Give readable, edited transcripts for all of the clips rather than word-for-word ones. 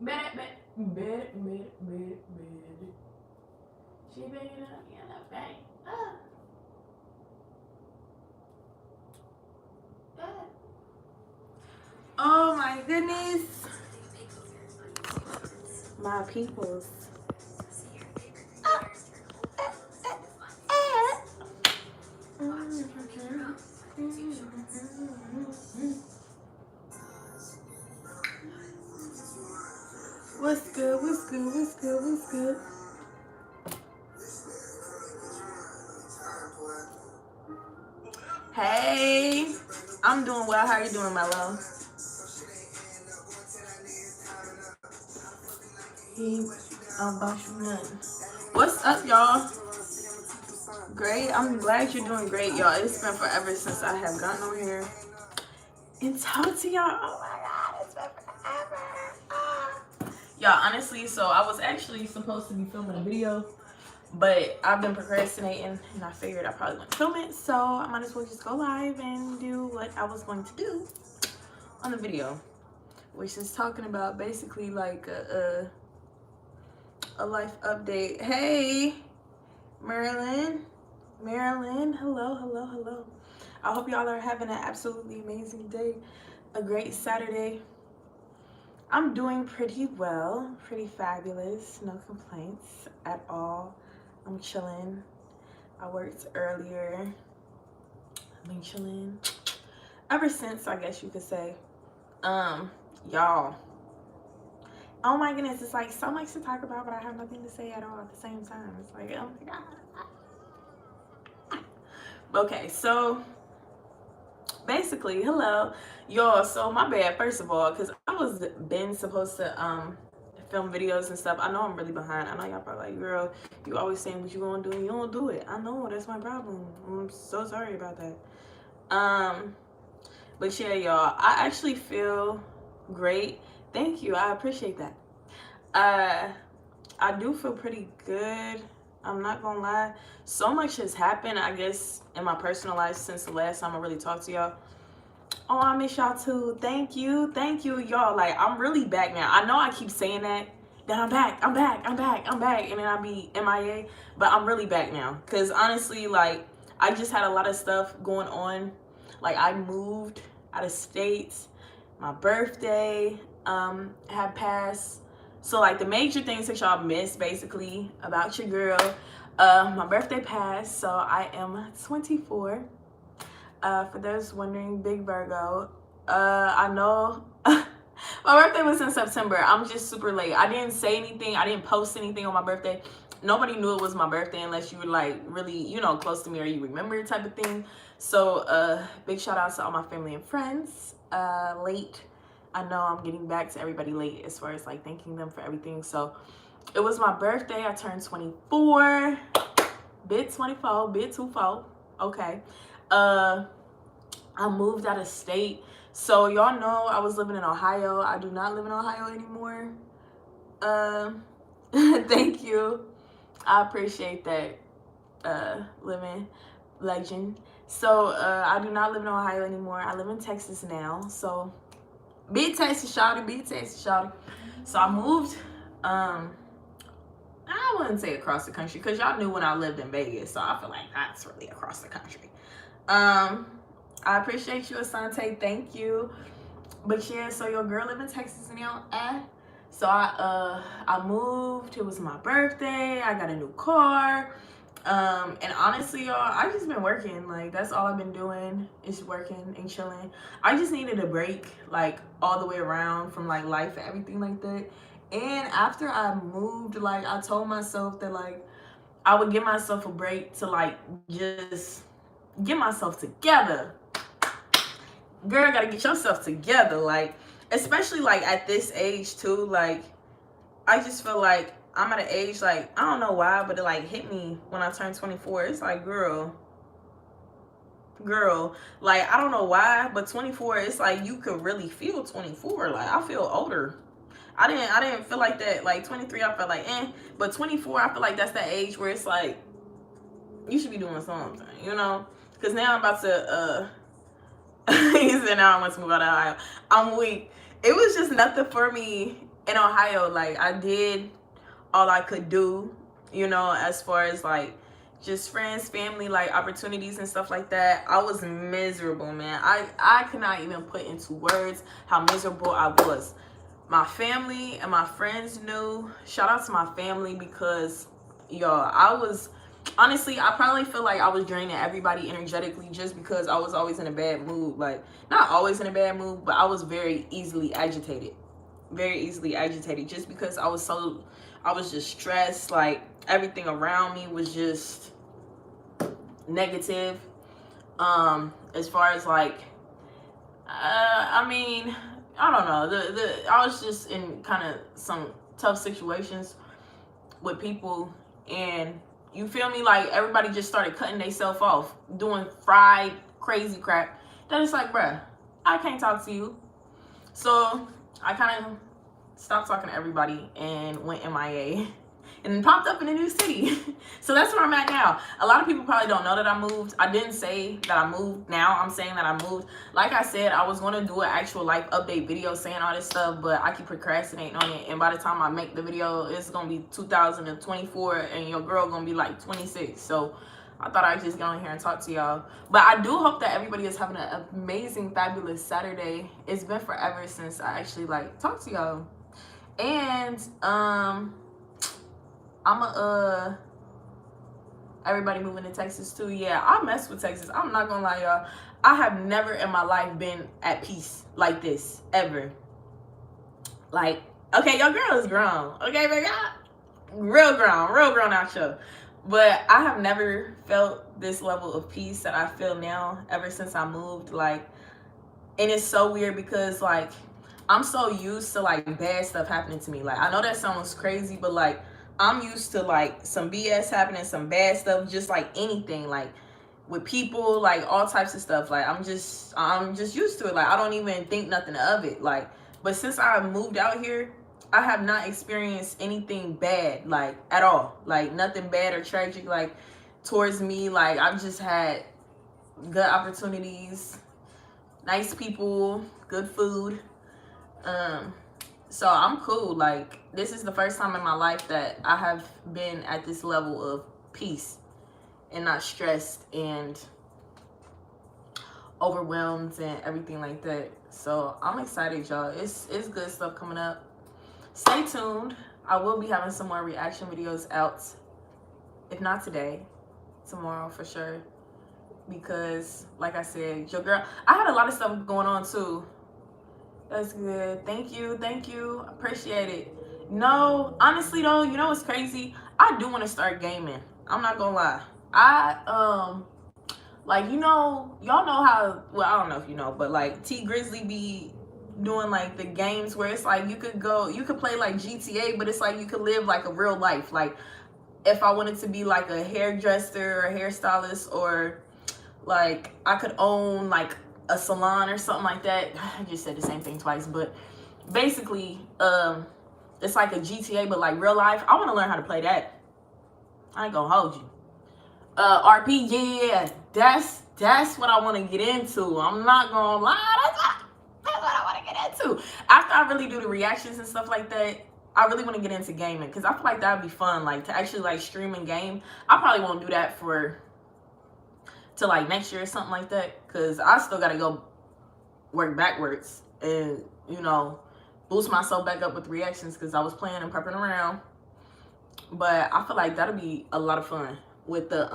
She banging up in the bank. Oh my goodness. My peoples. What's good? What's good? What's good? What's good? Hey, I'm doing well. How are you doing, my love? What's up, y'all? Great. I'm glad you're doing great, y'all. It's been forever since I have gotten on here and talked to y'all. Oh my god, it's been forever. Y'all, honestly, so I was actually supposed to be filming a video, but I've been procrastinating and I figured I probably wouldn't film it, so I might as well just go live and do what I was going to do on the video, which is talking about basically like a life update. Hey, Marilyn, hello. I hope y'all are having an absolutely amazing day, a great Saturday. I'm doing pretty well, pretty fabulous, no complaints at all. I'm chilling. I worked earlier. I've been chilling ever since, I guess you could say. Y'all. Oh my goodness, it's like so much to talk about, but I have nothing to say at all at the same time. It's like, oh my god. Okay, so basically, hello, y'all. So my bad, first of all, because I was been supposed to film videos and stuff. I know I'm really behind. I know y'all probably like, girl, you always saying what you gonna do and you don't do it. I know, that's my problem. I'm so sorry about that. But yeah, y'all, I actually feel great. Thank you. I appreciate that. I do feel pretty good. I'm not gonna lie. So much has happened, I guess, in my personal life since the last time I really talked to y'all. Oh, I miss y'all too. Thank you, y'all. Like, I'm really back now. I know I keep saying that I'm back, and then I be MIA, but I'm really back now. Cause honestly, like, I just had a lot of stuff going on. Like, I moved out of state. My birthday had passed. So like the major things that y'all missed basically about your girl, my birthday passed, so I am 24. For those wondering, big Virgo. I know my birthday was in September. I'm just super late. I didn't say anything. I didn't post anything on my birthday. Nobody knew it was my birthday unless you were like really, you know, close to me or you remember type of thing. So big shout out to all my family and friends. Late. I know I'm getting back to everybody late as far as like thanking them for everything. So it was my birthday. I turned 24. Bit 24. Bit 24. Okay. I moved out of state. So y'all know I was living in Ohio. I do not live in Ohio anymore. Thank you. I appreciate that, living legend. So I do not live in Ohio anymore. I live in Texas now. So big Texas shawty. So I moved, I wouldn't say across the country because y'all knew when I lived in Vegas. So I feel like that's really across the country. I appreciate you, Asante. Thank you. But yeah, so your girl live in Texas now. So I moved. It was my birthday. I got a new car. And honestly, y'all, I just been working. Like, that's all I've been doing is working and chilling. I just needed a break, like, all the way around from, like, life and everything like that. And after I moved, like, I told myself that, like, I would give myself a break to, like, just get myself together. Girl, gotta get yourself together. Like, especially, like, at this age, too. Like, I just feel like I'm at an age, like, I don't know why, but it, like, hit me when I turned 24. It's like, girl, like, I don't know why, but 24, it's like, you could really feel 24. Like, I feel older. I didn't feel like that. Like, 23, I felt like, but 24, I feel like that's that age where it's like, you should be doing something, you know? Because now I'm about to, he said, now I want to move out of Ohio. I'm weak. It was just nothing for me in Ohio, like, I did all I could do, you know, as far as like just friends, family, like opportunities and stuff like that. I was miserable, man. I could not even put into words how miserable I was. My family and my friends knew. Shout out to my family because, y'all, I was honestly, I probably feel like I was draining everybody energetically just because I was always in a bad mood. Like, not always in a bad mood, but I was very easily agitated. Very easily agitated just because I was just stressed. Like, everything around me was just negative. As far as like, I mean, I don't know. I was just in kind of some tough situations with people, and you feel me? Like, everybody just started cutting themselves off, doing fried crazy crap. Then it's like, bruh, I can't talk to you. So I kind of stopped talking to everybody and went MIA and popped up in a new city. So that's where I'm at now. A lot of people probably don't know that I moved. I didn't say that I moved now. I'm saying that I moved. Like I said, I was going to do an actual life update video saying all this stuff, but I keep procrastinating on it. And by the time I make the video, it's going to be 2024 and your girl going to be like 26. So I thought I'd just get on here and talk to y'all. But I do hope that everybody is having an amazing, fabulous Saturday. It's been forever since I actually like talked to y'all. And everybody moving to Texas too. Yeah, I mess with Texas. I'm not gonna lie, y'all. I have never in my life been at peace like this, ever. Like, okay, your girl is grown. Okay, but y'all, real grown out here. But I have never felt this level of peace that I feel now ever since I moved. Like, and it's so weird because, like, I'm so used to like bad stuff happening to me. Like, I know that sounds crazy, but like, I'm used to like some BS happening, some bad stuff, just like anything, like with people, like all types of stuff. Like, I'm just used to it. Like, I don't even think nothing of it. Like, but since I moved out here, I have not experienced anything bad, like, at all. Like, nothing bad or tragic, like, towards me. Like, I've just had good opportunities, nice people, good food. So I'm cool. Like, this is the first time in my life that I have been at this level of peace and not stressed and overwhelmed and everything like that. So I'm excited, y'all. It's good stuff coming up. Stay tuned. I will be having some more reaction videos out. If not today, tomorrow for sure. Because, like I said, your girl, I had a lot of stuff going on too. That's good. Thank you. Appreciate it. No, honestly though, you know what's crazy? I do want to start gaming. I'm not gonna lie. I like, you know, y'all know how, well, I don't know if you know, but like T Grizzly be doing like the games where it's like you could play like GTA, but it's like you could live like a real life. Like, if I wanted to be like a hairdresser or a hairstylist, or like I could own like a salon or something like that. I just said the same thing twice, but basically, it's like a GTA, but like real life. I want to learn how to play that. I ain't gonna hold you. RP, yeah, that's what I want to get into. I'm not gonna lie, that's what I want to get into. After I really do the reactions and stuff like that, I really want to get into gaming, because I feel like that would be fun, like to actually like stream and game. I probably won't do that till like next year or something like that, because I still gotta go work backwards and, you know, boost myself back up with reactions, because I was playing and prepping around. But I feel like that'll be a lot of fun with the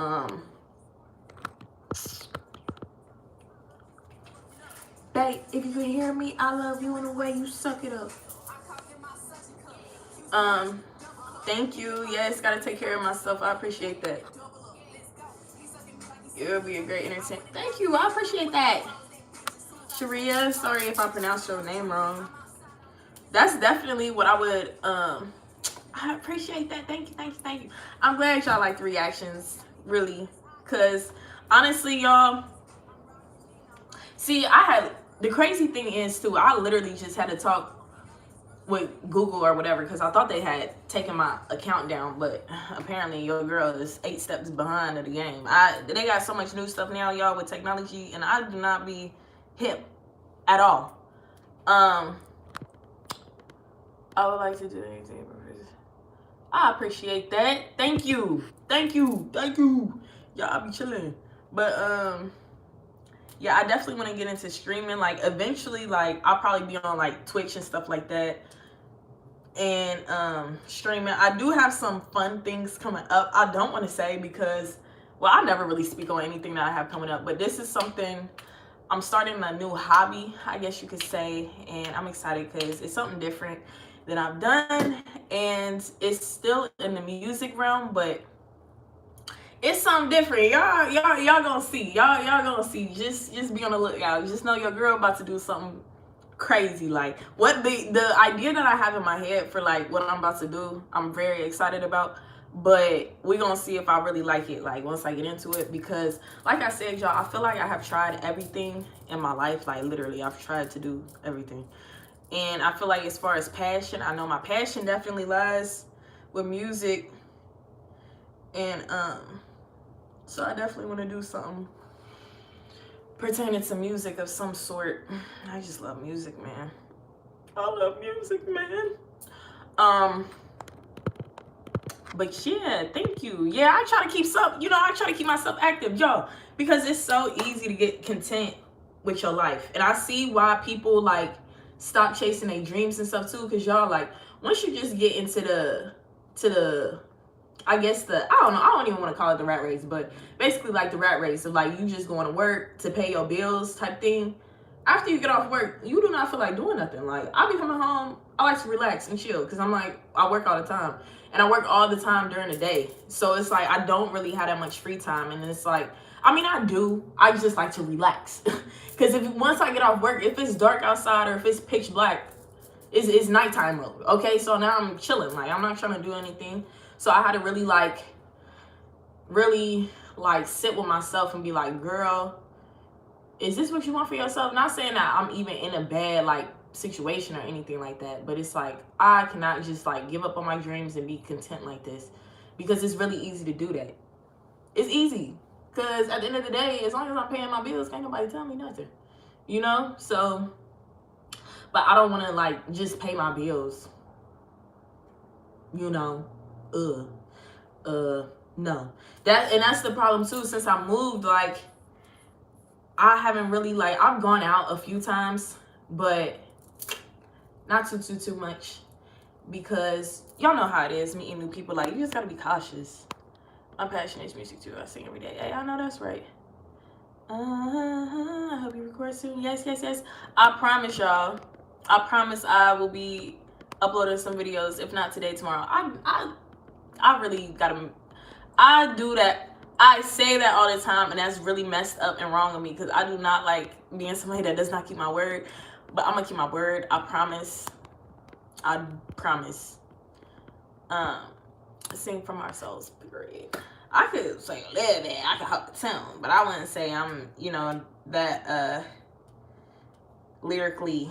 babe, if you can hear me, I love you in the way you suck it up. Thank you. Yes, gotta take care of myself. I appreciate that. It'll be a great entertainment. Thank you. I appreciate that. Sharia, sorry if I pronounced your name wrong. That's definitely what I would, I appreciate that. Thank you. I'm glad y'all like the reactions, really. Because, honestly, y'all, see, the crazy thing is, too, I literally just had to talk with Google or whatever, because I thought they had taken my account down, but apparently your girl is 8 steps behind of the game. They got so much new stuff now, y'all, with technology, and I do not be hip at all. I would like to do anything. I appreciate that. Thank you. Thank you. Thank you. Y'all, I be chilling. But yeah, I definitely want to get into streaming. Like eventually, like I'll probably be on like Twitch and stuff like that. And streaming. I do have some fun things coming up. I don't want to say because well, I never really speak on anything that I have coming up, but this is something I'm starting a new hobby, I guess you could say, and I'm excited because it's something different that I've done, and it's still in the music realm, but it's something different. Y'all gonna see. Y'all gonna see. Just be on the lookout. Just know your girl about to do something crazy. Like what the idea that I have in my head for like what I'm about to do, I'm very excited about. But we're gonna see if I really like it, like once I get into it, because like I said, y'all, I feel like I have tried everything in my life. Like literally I've tried to do everything. And I feel like as far as passion, I know my passion definitely lies with music. And so I definitely want to do something pertaining to music of some sort. I just love music, man. I love music, man. But yeah, thank you. Yeah, I try to keep I try to keep myself active, yo, because it's so easy to get content with your life. And I see why people like stop chasing their dreams and stuff too, because y'all like once you just get into the I guess I don't even want to call it the rat race, but basically like the rat race of like you just going to work to pay your bills type thing. After you get off work, you do not feel like doing nothing. Like I be coming home, I like to relax and chill because I'm like I work all the time and I work all the time during the day. So it's like I don't really have that much free time, and it's like I mean I do. I just like to relax because if once I get off work, if it's dark outside or if it's pitch black, it's nighttime mode. Okay, so now I'm chilling. Like I'm not trying to do anything. So I had to really sit with myself and be like, girl, is this what you want for yourself? Not saying that I'm even in a bad like situation or anything like that, but it's like I cannot just like give up on my dreams and be content like this, because it's really easy to do that. It's easy because at the end of the day, as long as I'm paying my bills, can't nobody tell me nothing, you know. So, but I don't want to like just pay my bills, you know. No. That's the problem too. Since I moved, like I haven't really like I've gone out a few times, but not too much, because y'all know how it is meeting new people. Like you just gotta be cautious. My passion is music too. I sing every day. Hey, I know that's right. I hope you record soon. Yes. I promise y'all. I promise I will be uploading some videos. If not today, tomorrow. I really gotta. I do that. I say that all the time, and that's really messed up and wrong of me, because I do not like being somebody that does not keep my word. But I'm gonna keep my word. I promise. I promise. Sing from our souls, period. I could sing a little bit. I could help the tune, but I wouldn't say I'm, that lyrically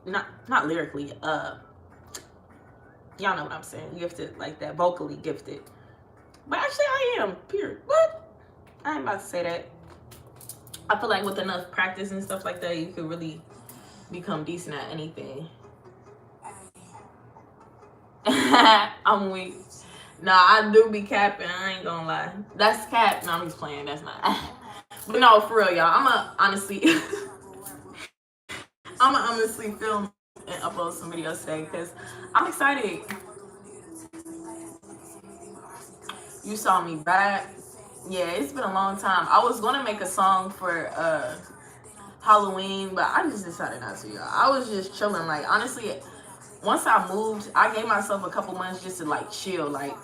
not lyrically, y'all know what I'm saying, gifted like that, vocally gifted. But actually I am, period. What? I ain't about to say that. I feel like with enough practice and stuff like that, you could really become decent at anything. I'm weak. Nah, I do be capping. I ain't gonna lie. That's cap. No, I'm just playing. That's not. But no, for real, y'all. I'ma honestly film and upload some videos today because I'm excited. You saw me rap. Yeah, it's been a long time. I was gonna make a song for Halloween, but I just decided not to, y'all. I was just chilling. Like honestly, once I moved, I gave myself a couple months just to like chill. Like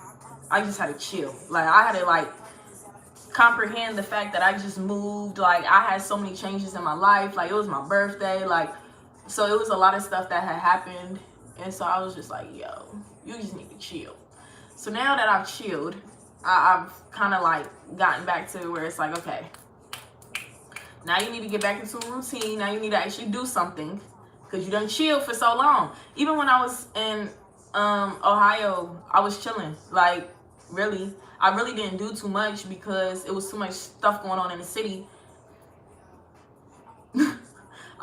I just had to chill. Like I had to like comprehend the fact that I just moved. Like I had so many changes in my life. Like it was my birthday. Like so it was a lot of stuff that had happened, and so I was just like, yo, you just need to chill. So now that I've chilled, I've kind of like gotten back to where it's like, okay, now you need to get back into a routine. Now you need to actually do something, because you done chilled for so long. Even when I was in Ohio, I was chilling. Like really, I really didn't do too much because it was too much stuff going on in the city.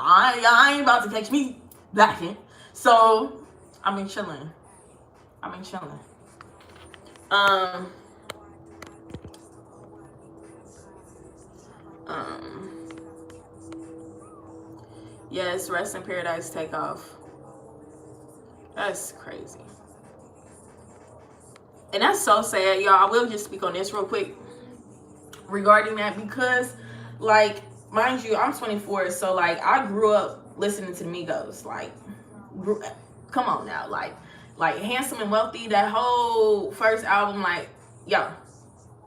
I ain't about to catch me lacking. So I've been chilling. Um, um, yes, Rest in Paradise Takeoff. That's crazy. And that's so sad, y'all. I will just speak on this real quick regarding that because, like, mind you, I'm 24, so like I grew up listening to the Migos. Like, come on now, like Handsome and Wealthy, that whole first album, like, yo,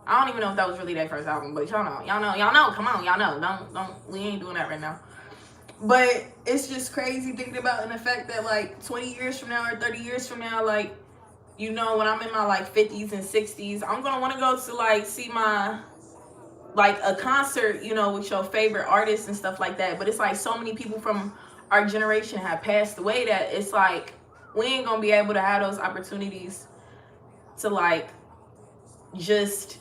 I don't even know if that was really their first album, but y'all know, come on, y'all know, don't, we ain't doing that right now. But it's just crazy thinking about in the fact that like 20 years from now or 30 years from now, like, you know, when I'm in my like 50s and 60s, I'm gonna want to go to like see my like a concert, you know, with your favorite artists and stuff like that. But it's like so many people from our generation have passed away that it's like we ain't gonna be able to have those opportunities to like just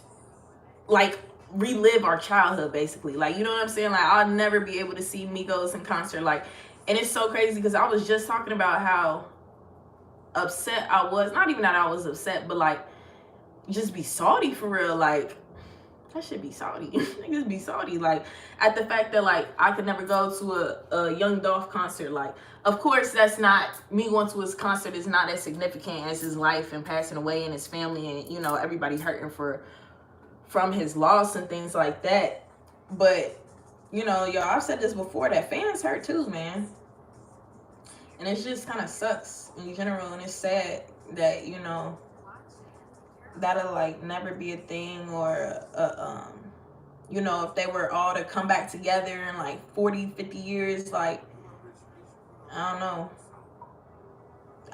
like relive our childhood, basically. Like, you know what I'm saying? Like, I'll never be able to see Migos in concert. Like, and it's so crazy because I was just talking about how upset I was. Not even that I was upset, but like just be salty for real. Like, that should be salty. Niggas be salty. Like, at the fact that like I could never go to a Young Dolph concert. Like, of course, that's not me going to his concert is not as significant as his life and passing away and his family and, you know, everybody hurting from his loss and things like that. But, you know, y'all, I've said this before, that fans hurt too, man. And it just kind of sucks in general. And it's sad that, you know, that'll like never be a thing. Or you know, if they were all to come back together in like 40-50 years, like, I don't know.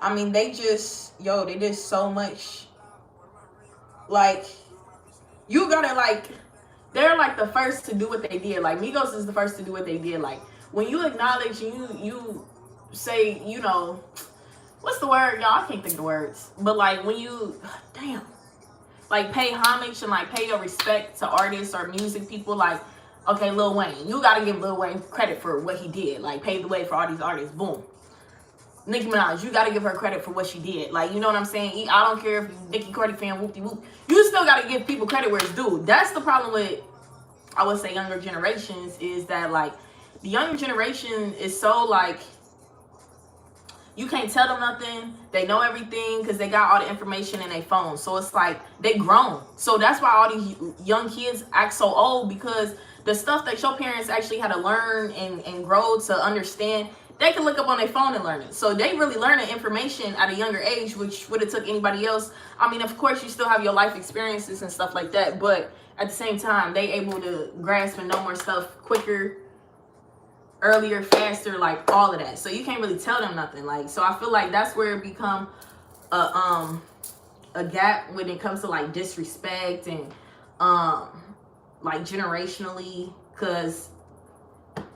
I mean, they did so much. Like, you gotta like, they're like the first to do what they did. Like, Migos is the first to do what they did. Like, when you acknowledge, you say, you know, what's the word, y'all? I can't think of the words. But like, when you, damn, like pay homage and like pay your respect to artists or music people, like, okay, Lil Wayne, you gotta give Lil Wayne credit for what he did. Like, paved the way for all these artists. Boom. Nicki Minaj, you gotta give her credit for what she did. Like, you know what I'm saying? I don't care if you're Nicki Cardi fan, whoop-de-whoop. You still gotta give people credit where it's due. That's the problem with, I would say, younger generations, is that like the younger generation is so like, you can't tell them nothing. They know everything because they got all the information in their phone. So it's like they grown. So that's why all these young kids act so old, because the stuff that your parents actually had to learn and grow to understand, they can look up on their phone and learn it. So they really learn the information at a younger age, which would have took anybody else. I mean, of course, you still have your life experiences and stuff like that, but at the same time, they able to grasp and know more stuff quicker, earlier, faster, like all of that. So you can't really tell them nothing. Like, so I feel like that's where it become a gap when it comes to like disrespect and like generationally, because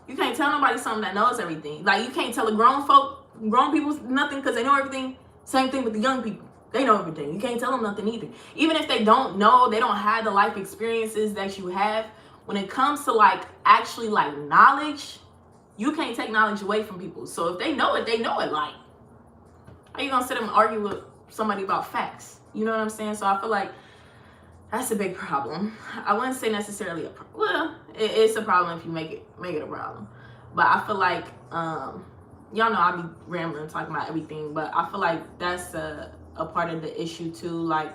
you can't tell nobody something that knows everything. Like, you can't tell the grown people nothing because they know everything. Same thing with the young people. They know everything. You can't tell them nothing either. Even if they don't know, they don't have the life experiences that you have. When it comes to like actually like knowledge, you can't take knowledge away from people. So if they know it, they know it. Like, how you gonna sit and argue with somebody about facts? You know what I'm saying? So I feel like that's a big problem. I wouldn't say necessarily a problem. Well, it's a problem if you make it a problem. But I feel like, y'all know I be rambling, talking about everything, but I feel like that's a part of the issue too. Like,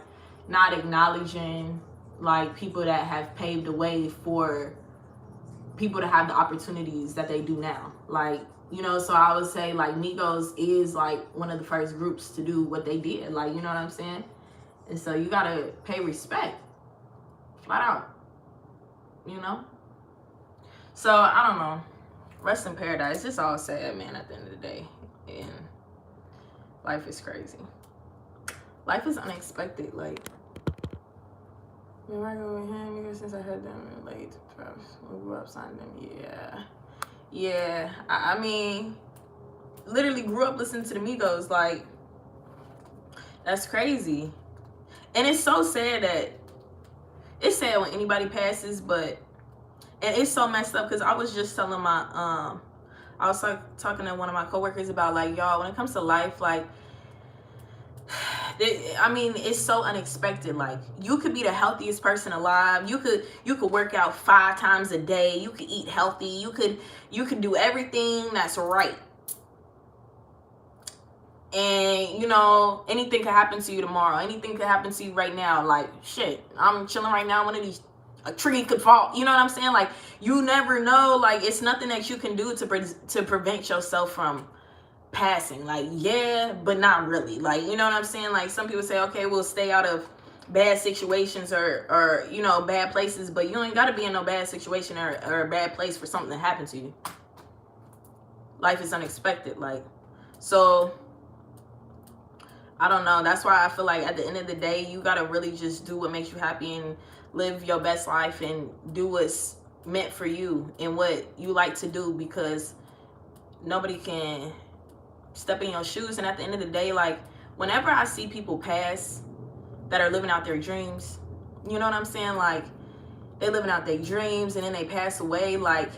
not acknowledging like people that have paved the way for people to have the opportunities that they do now. Like, you know, so I would say like Migos is like one of the first groups to do what they did. Like, you know what I'm saying? And so you gotta pay respect. Flat out. You know? So, I don't know. Rest in paradise. It's all sad, man, at the end of the day. And life is crazy. Life is unexpected. Like, been working with him ever since I heard them in late 12. We grew up signing them. Yeah. I mean, literally grew up listening to the Migos. Like, that's crazy. And it's so sad that, it's sad when anybody passes, but, and it's so messed up because I was just telling my I was talking to one of my coworkers about, like, y'all, when it comes to life, like, I mean, it's so unexpected. Like, you could be the healthiest person alive. You could work out 5 times a day. You could eat healthy. You could do everything that's right. And, you know, anything could happen to you tomorrow. Anything could happen to you right now. Like, shit, I'm chilling right now. One of these, a tree could fall. You know what I'm saying? Like, you never know. Like, it's nothing that you can do to prevent yourself from passing. Like, yeah, but not really. Like, you know what I'm saying? Like, some people say, okay, we'll stay out of bad situations or you know, bad places, but you ain't got to be in no bad situation or a bad place for something to happen to you. Life is unexpected. Like, so I don't know. That's why I feel like at the end of the day, you got to really just do what makes you happy and live your best life and do what's meant for you and what you like to do, because nobody can step in your shoes. And at the end of the day, like, whenever I see people pass that are living out their dreams, you know what I'm saying? Like, they living out their dreams and then they pass away. Like,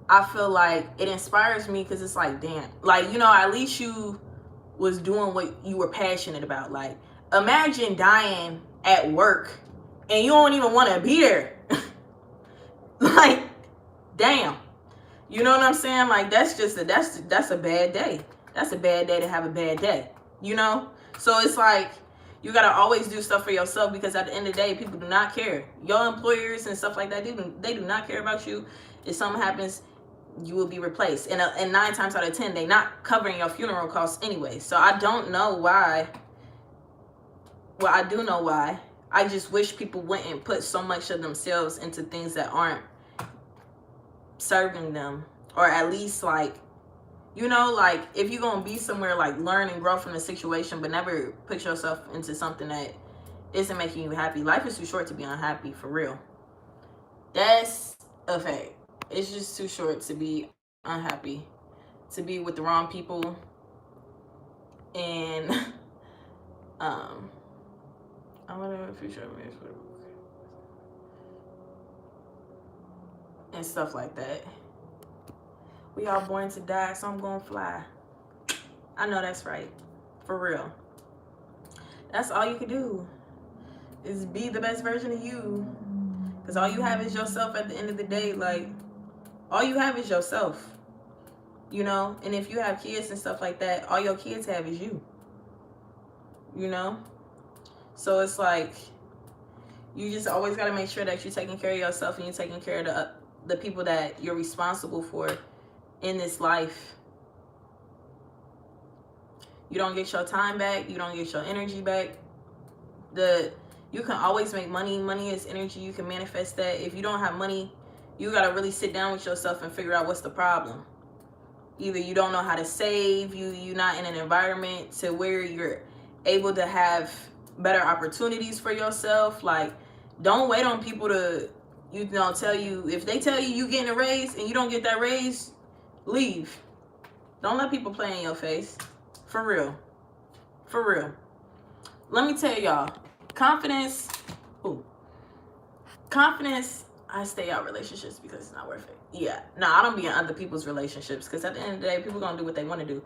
I feel like it inspires me, because it's like, damn, like, you know, at least you was doing what you were passionate about. Like, imagine dying at work and you don't even want to be there. Like, damn. You know what I'm saying? Like, that's just that's a bad day. That's a bad day to have a bad day, you know? So it's like, you got to always do stuff for yourself, because at the end of the day, people do not care. Your employers and stuff like that, they do not care about you. If something happens, you will be replaced. And 9 times out of 10, they not covering your funeral costs anyway. So I don't know why. Well, I do know why. I just wish people wouldn't put so much of themselves into things that aren't serving them. Or at least, like, you know, like, if you're going to be somewhere, like, learn and grow from the situation, but never put yourself into something that isn't making you happy. Life is too short to be unhappy, for real. That's a fact. It's just too short to be unhappy, to be with the wrong people, and I wonder if you show me and stuff like that. We all born to die, so I'm gonna fly. I know that's right, for real. That's all you can do, is be the best version of you, because all you have is yourself at the end of the day. Like, all you have is yourself, you know? And if you have kids and stuff like that, all your kids have is you, you know? So it's like, you just always got to make sure that you're taking care of yourself and you're taking care of the people that you're responsible for in this life. You don't get your time back. You don't get your energy back. You can always make money. Money is energy. You can manifest that. If you don't have money, you got to really sit down with yourself and figure out what's the problem. Either you don't know how to save, you're not in an environment to where you're able to have better opportunities for yourself. Like, don't wait on people to, you know, tell you. If they tell you you getting a raise and you don't get that raise, leave. Don't let people play in your face. For real. For real. Let me tell y'all, confidence, I stay out relationships because it's not worth it. Yeah. No, I don't be in other people's relationships, because at the end of the day, people gonna do what they want to do.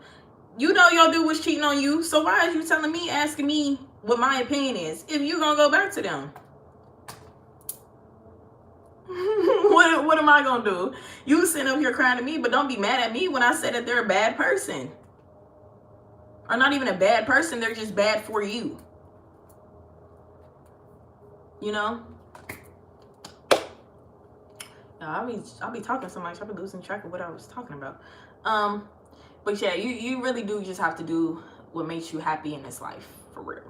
You know your dude was cheating on you, so why are you telling me, asking me what my opinion is, if you gonna go back to them? What am I gonna do? You sitting up here crying to me, but don't be mad at me when I say that they're a bad person. Or not even a bad person, they're just bad for you. You know? I'll be talking so much, I'll be losing track of what I was talking about. But yeah, you really do just have to do what makes you happy in this life, for real.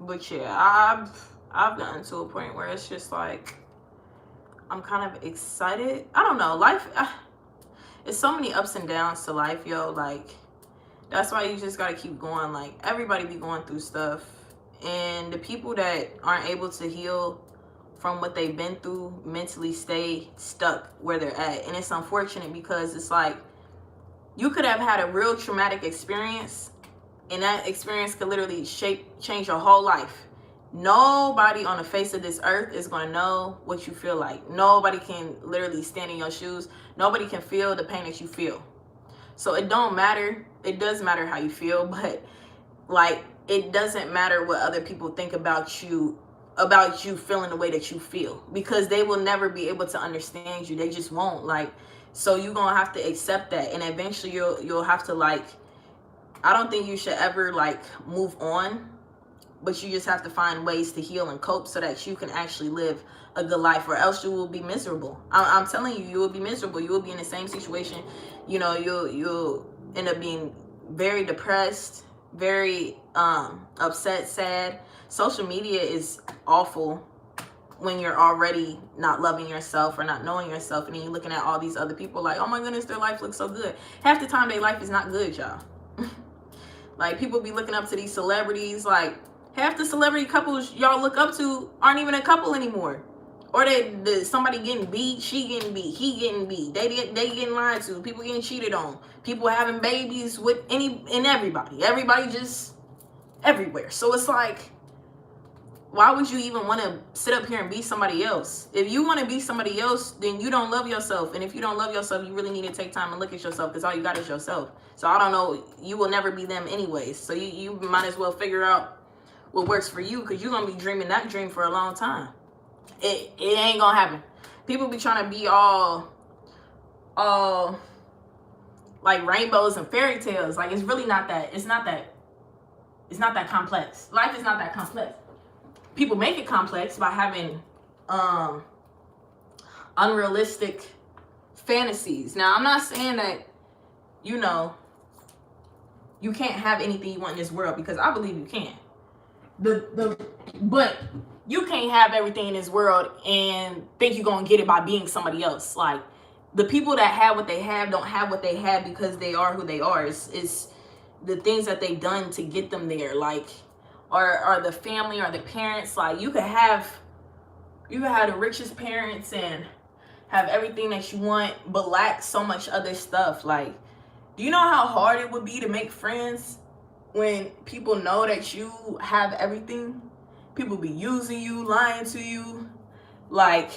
But yeah, I've gotten to a point where it's just like, I'm kind of excited. I don't know, life, it's so many ups and downs to life, yo. Like, that's why you just gotta keep going. Like, everybody be going through stuff, and the people that aren't able to heal from what they've been through mentally stay stuck where they're at. And it's unfortunate, because it's like, you could have had a real traumatic experience, and that experience could literally change your whole life. Nobody on the face of this earth is going to know what you feel like. Nobody can literally stand in your shoes. Nobody can feel the pain that you feel. So it don't matter. It does matter how you feel, but like it doesn't matter what other people think about you feeling the way that you feel, because they will never be able to understand you. They just won't. Like, so you're gonna have to accept that, and eventually you'll have to, like, I don't think you should ever like move on, but you just have to find ways to heal and cope so that you can actually live a good life, or else you will be miserable. I'm telling you, you will be miserable. You will be in the same situation. You know, you'll end up being very depressed, very upset, sad. Social media is awful when you're already not loving yourself or not knowing yourself, and then you're looking at all these other people like, oh my goodness, their life looks so good. Half the time their life is not good, y'all. Like, people be looking up to these celebrities. Like, half the celebrity couples y'all look up to aren't even a couple anymore. Or somebody getting beat, she getting beat, he getting beat, they getting lied to, people getting cheated on, people having babies with everybody just everywhere. So it's like, why would you even want to sit up here and be somebody else? If you want to be somebody else, then you don't love yourself. And if you don't love yourself, you really need to take time and look at yourself, because all you got is yourself. So I don't know, you will never be them anyways. So you might as well figure out what works for you, because you're going to be dreaming that dream for a long time. It ain't going to happen. People be trying to be all like rainbows and fairy tales. Like, it's really not that. It's not that complex. Life is not that complex. People make it complex by having unrealistic fantasies. Now, I'm not saying that, you know, you can't have anything you want in this world, because I believe you can. But you can't have everything in this world and think you're going to get it by being somebody else. Like, the people that have what they have don't have what they have because they are who they are. It's the things that they've done to get them there. Like, or the family or the parents. Like, you could have the richest parents and have everything that you want, but lack so much other stuff. Like, do you know how hard it would be to make friends when people know that you have everything? People be using you, lying to you, like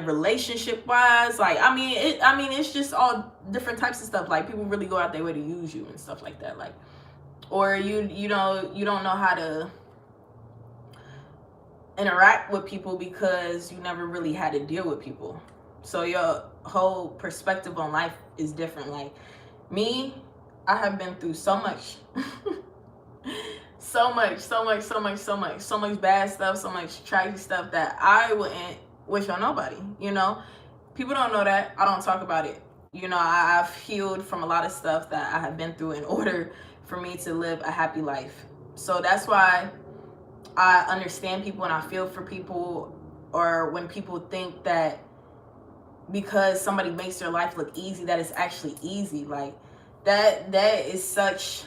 relationship wise. Like, I mean, it's just all different types of stuff. Like, people really go out their way to use you and stuff like that. Like, or you don't know how to interact with people because you never really had to deal with people. So your whole perspective on life is different. Like me, I have been through so much. so much bad stuff, so much tragic stuff that I wouldn't wish on nobody. You know, people don't know that. I don't talk about it. You know, I've healed from a lot of stuff that I have been through in order for me to live a happy life. So that's why I understand people and I feel for people, or when people think that because somebody makes their life look easy, that it's actually easy. Like that is such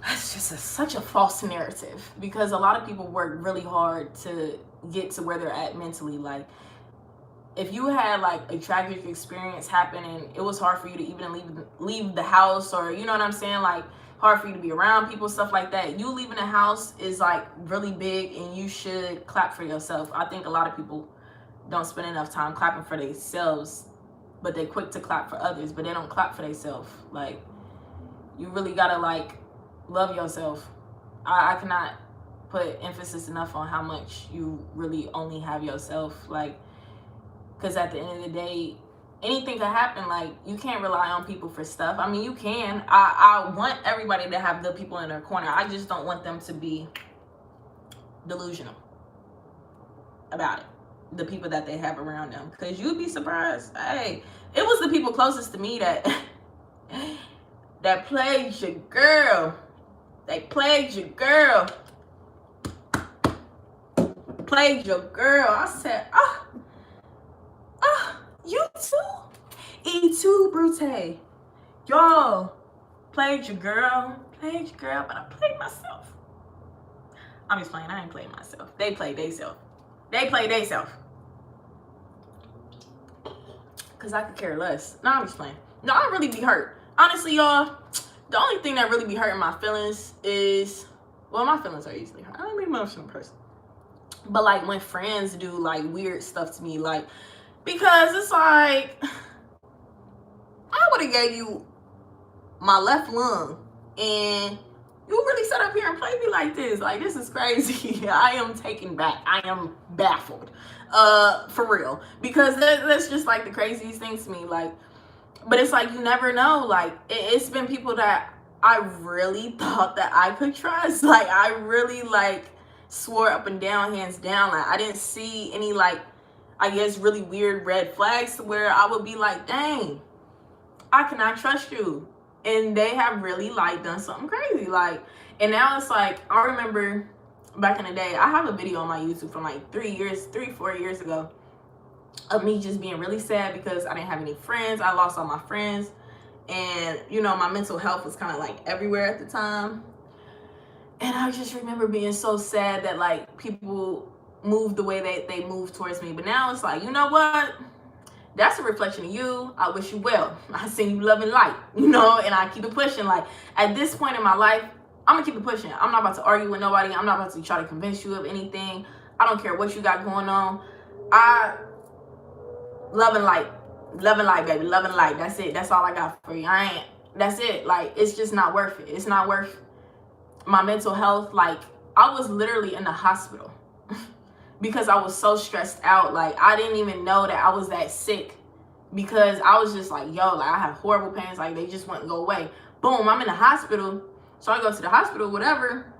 a false narrative, because a lot of people work really hard to get to where they're at mentally. Like, if you had like a tragic experience happen and it was hard for you to even leave the house, or you know what I'm saying, like hard for you to be around people, stuff like that, you leaving the house is like really big, and you should clap for yourself. I think a lot of people don't spend enough time clapping for themselves, but they quick to clap for others, but they don't clap for themselves. Like, you really gotta like love yourself. I cannot put emphasis enough on how much you really only have yourself. Like, because at the end of the day, anything could happen. Like, you can't rely on people for stuff. I mean, you can. I want everybody to have good people in their corner. I just don't want them to be delusional about it, the people that they have around them. Because you'd be surprised. Hey, it was the people closest to me that plagued your girl. They plagued your girl. Plagued your girl. I said, you too? E2 Brute. Y'all, plagued your girl. Plagued your girl, but I played myself. I'm just playing. I ain't playing myself. They played theyself. They played theyself. Because I could care less. No, I'm just playing. No, I really be hurt. Honestly, y'all, the only thing that really be hurting my feelings is, well, my feelings are easily hurt. I'm an emotional person. But like when friends do like weird stuff to me, like Because it's like, I would have gave you my left lung, and you really sit up here and play me like this. Like, this is crazy. I am taken back. I am baffled. For real. Because that's just like the craziest thing to me. Like, but it's like, you never know. Like, it's been people that I really thought that I could trust. Like, I really, like, swore up and down, hands down. Like, I didn't see any, like, I guess, really weird red flags to where I would be like, dang, I cannot trust you. And they have really, like, done something crazy. Like, and now it's like, I remember back in the day, I have a video on my YouTube from like 4 years ago, of me just being really sad because I didn't have any friends. I lost all my friends. And, you know, my mental health was kind of like everywhere at the time. And I just remember being so sad that, like, people moved the way they moved towards me. But now it's like, you know what? That's a reflection of you. I wish you well. I send you love and light, you know, and I keep it pushing. Like, at this point in my life, I'm gonna keep it pushing. I'm not about to argue with nobody. I'm not about to try to convince you of anything. I don't care what you got going on. I love and light, baby, love and light. That's it. That's all I got for you. That's it. Like, it's just not worth it. It's not worth my mental health. Like, I was literally in the hospital because I was so stressed out. Like, I didn't even know that I was that sick because I was just like, yo, like, I have horrible pains. Like, they just wouldn't go away. Boom, I'm in the hospital. So I go to the hospital, whatever.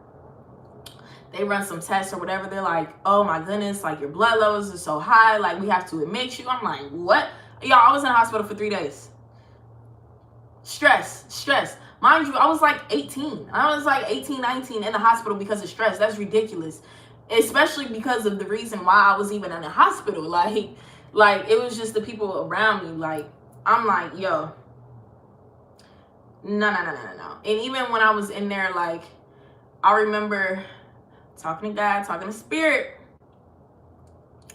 They run some tests or whatever. They're like, oh my goodness, like, your blood levels are so high. Like, we have to admit you. I'm like, what? Y'all, I was in the hospital for 3 days. Stress. Mind you, I was like 18. I was like 18, 19 in the hospital because of stress. That's ridiculous. Especially because of the reason why I was even in the hospital. Like it was just the people around me. Like, I'm like, yo, no. And even when I was in there, like, I remember talking to God, talking to Spirit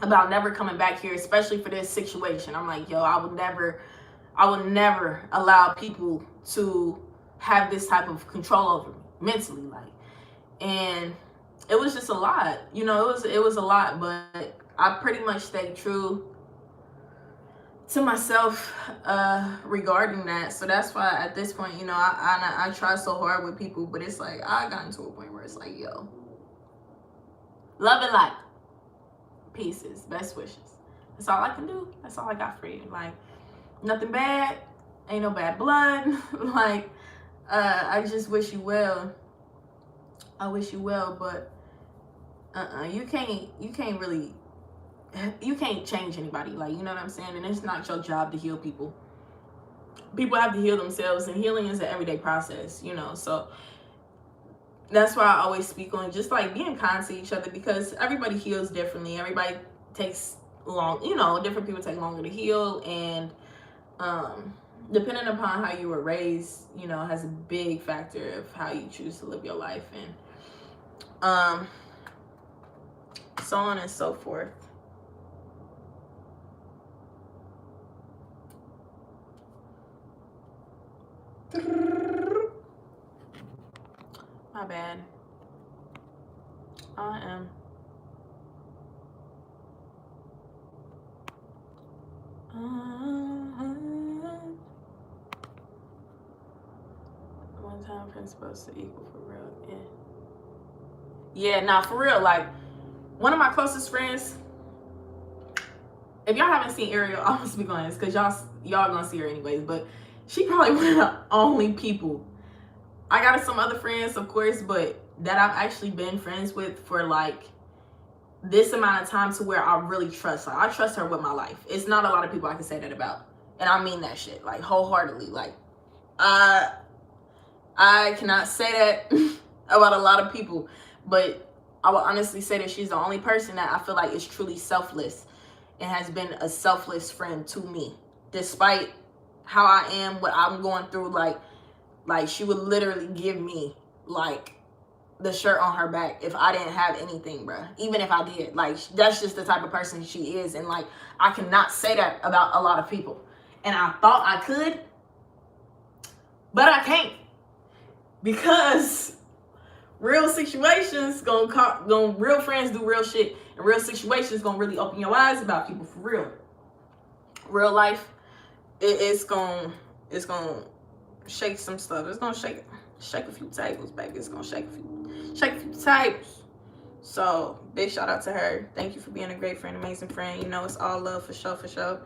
about never coming back here, especially for this situation. I'm like, yo, I would never allow people to have this type of control over me mentally. Like, and it was just a lot, you know, it was a lot, but I pretty much stayed true to myself regarding that. So that's why at this point, you know, I try so hard with people, but it's like, I got to a point where it's like, yo, love and light, pieces, best wishes. That's all I can do. That's all I got for you. Like, nothing bad, ain't no bad blood. Like, I just wish you well. I wish you well, but you can't really, you can't change anybody. Like, you know what I'm saying? And it's not your job to heal people. People have to heal themselves, and healing is an everyday process, you know. So that's why I always speak on just like being kind to each other, because everybody heals differently. Everybody takes long, you know, different people take longer to heal, and depending upon how you were raised, you know, has a big factor of how you choose to live your life, and so on and so forth. My bad. I am one time principles to equal for real. Yeah, nah, for real. Like, one of my closest friends, if y'all haven't seen Ariel, I'm gonna speak on this because y'all gonna see her anyways, but she probably one of the only people. I got some other friends, of course, but that I've actually been friends with for like this amount of time to where I really trust her. I trust her with my life. It's not a lot of people I can say that about. And I mean that shit, like, wholeheartedly. Like, I cannot say that about a lot of people, but I will honestly say that she's the only person that I feel like is truly selfless and has been a selfless friend to me. Despite how I am, what I'm going through, like she would literally give me, like, the shirt on her back if I didn't have anything, bruh. Even if I did. Like, that's just the type of person she is. And, like, I cannot say that about a lot of people. And I thought I could, but I can't. Because real situations real friends do real shit. And real situations gonna really open your eyes about people, for real. real life, it's gonna shake some stuff. It's gonna shake a few tables, baby. It's gonna shake a few tables. So big shout out to her. Thank you for being a great friend, amazing friend. You know, it's all love for sure.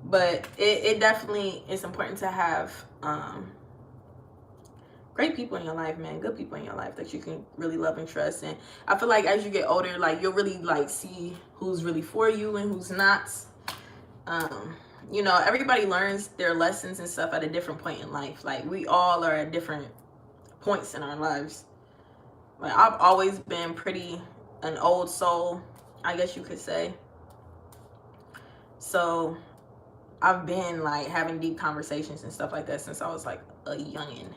But it definitely is important to have great people in your life, man. Good people in your life that you can really love and trust. And I feel like as you get older, like you'll really like see who's really for you and who's not. You know, everybody learns their lessons and stuff at a different point in life. Like we all are at different points in our lives. Like I've always been pretty an old soul, I guess you could say. So I've been like having deep conversations and stuff like that since I was like a youngin.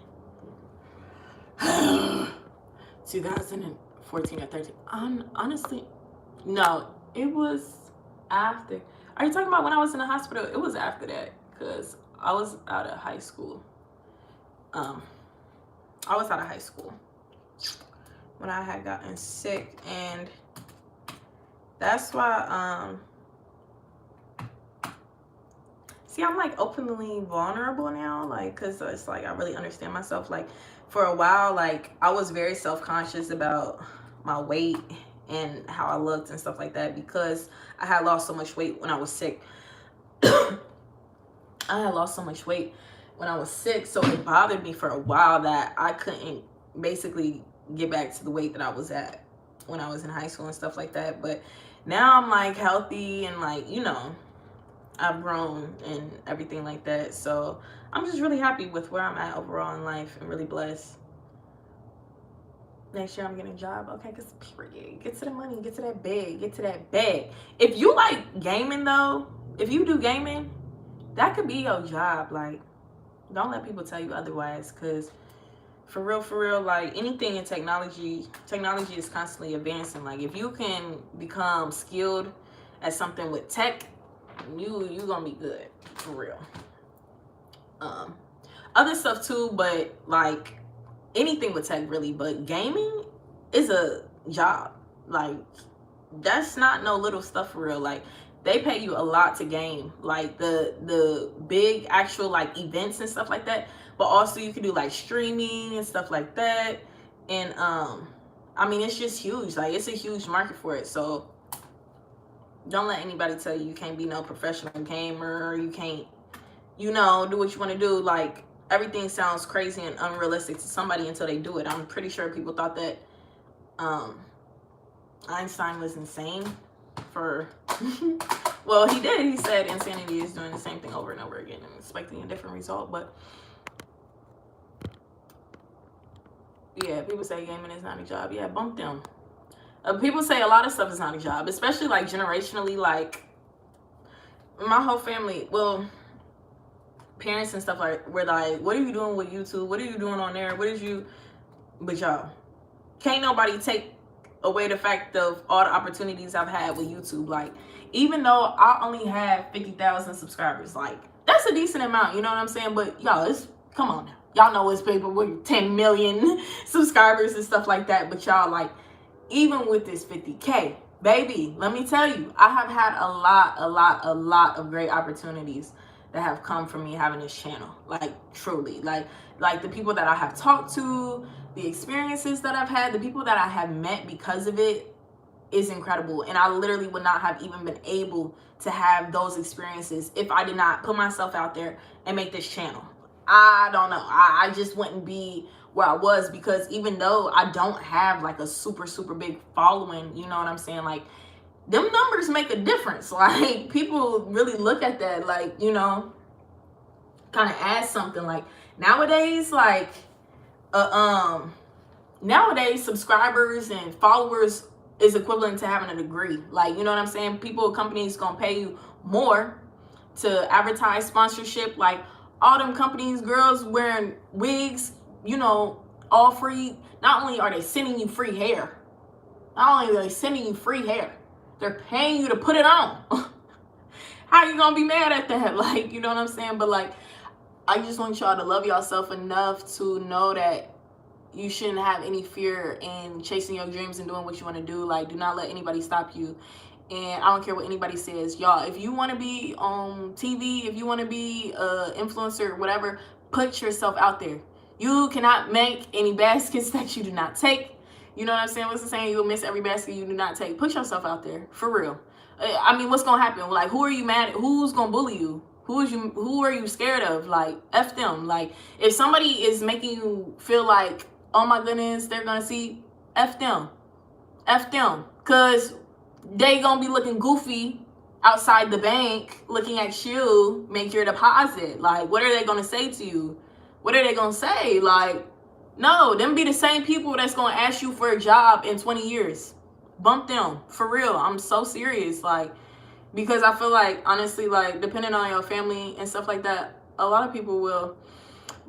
2014 or 13. Honestly, no, it was after. Are you talking about when I was in the hospital? It was after that, because I was out of high school. I was out of high school when I had gotten sick, and that's why see, I'm like openly vulnerable now, like, because it's like I really understand myself. Like for a while, like I was very self-conscious about my weight and how I looked and stuff like that, because I had lost so much weight when I was sick. I had lost so much weight when I was sick, so it bothered me for a while that I couldn't basically get back to the weight that I was at when I was in high school and stuff like that. But now I'm like healthy and like, you know, I've grown and everything like that. So I'm just really happy with where I'm at overall in life and really blessed. Next year I'm getting a job. Okay, because period. Get to the money, get to that bag, get to that bag. If you like gaming though, if you do gaming, that could be your job. Like, don't let people tell you otherwise, because for real, like anything in technology is constantly advancing. Like if you can become skilled at something with tech, you gonna be good for real. Other stuff too, but like anything with tech really, but gaming is a job. Like that's not no little stuff for real. Like they pay you a lot to game, like the big actual like events and stuff like that, but also you can do like streaming and stuff like that. And I mean, it's just huge. Like it's a huge market for it. So don't let anybody tell you can't be no professional gamer, you can't, you know, do what you want to do. Like everything sounds crazy and unrealistic to somebody until they do it. I'm pretty sure people thought that Einstein was insane for well, he did. He said insanity is doing the same thing over and over again and expecting a different result. But yeah, people say gaming is not a job. Yeah, bump them. People say a lot of stuff is not a job, especially like generationally. Like my whole family, well, parents and stuff like, were like, what are you doing with YouTube? What are you doing on there? What did you, but y'all, can't nobody take away the fact of all the opportunities I've had with YouTube. Like, even though I only have 50,000 subscribers, like that's a decent amount, you know what I'm saying? But y'all, it's, come on now. Y'all know it's people with 10 million subscribers and stuff like that. But y'all, like, even with this 50K, baby, let me tell you, I have had a lot of great opportunities that have come from me having this channel. Like truly, like the people that I have talked to, the experiences that I've had, the people that I have met because of it is incredible. And I literally would not have even been able to have those experiences if I did not put myself out there and make this channel. I don't know. I just wouldn't be where I was, because even though I don't have like a super big following, you know what I'm saying? Like them numbers make a difference. Like people really look at that, like, you know, kind of add something. Like nowadays, like nowadays subscribers and followers is equivalent to having a degree. Like, you know what I'm saying? Companies gonna pay you more to advertise, sponsorship. Like all them companies, girls wearing wigs, you know, all free. Not only are they sending you free hair, they're paying you to put it on. How you gonna be mad at that? Like, you know what I'm saying? But like, I just want y'all to love yourself enough to know that you shouldn't have any fear in chasing your dreams and doing what you want to do. Like, do not let anybody stop you And I don't care what anybody says. Y'all, if you want to be on TV, if you want to be an influencer, whatever, put yourself out there. You cannot make any baskets that you do not take. You know what I'm saying? What's the saying? You'll miss every basket you do not take. Put yourself out there, for real. I mean, what's going to happen? Like, who are you mad at? Who's going to bully you? Who are you scared of? Like, F them. Like, if somebody is making you feel like, oh my goodness, they're going to see, F them. F them. Because they going to be looking goofy outside the bank looking at you make your deposit. Like, what are they going to say to you? What are they going to say? Like, no, them be the same people that's going to ask you for a job in 20 years. Bump them. For real. I'm so serious. Like, because I feel like, honestly, like, depending on your family and stuff like that, a lot of people will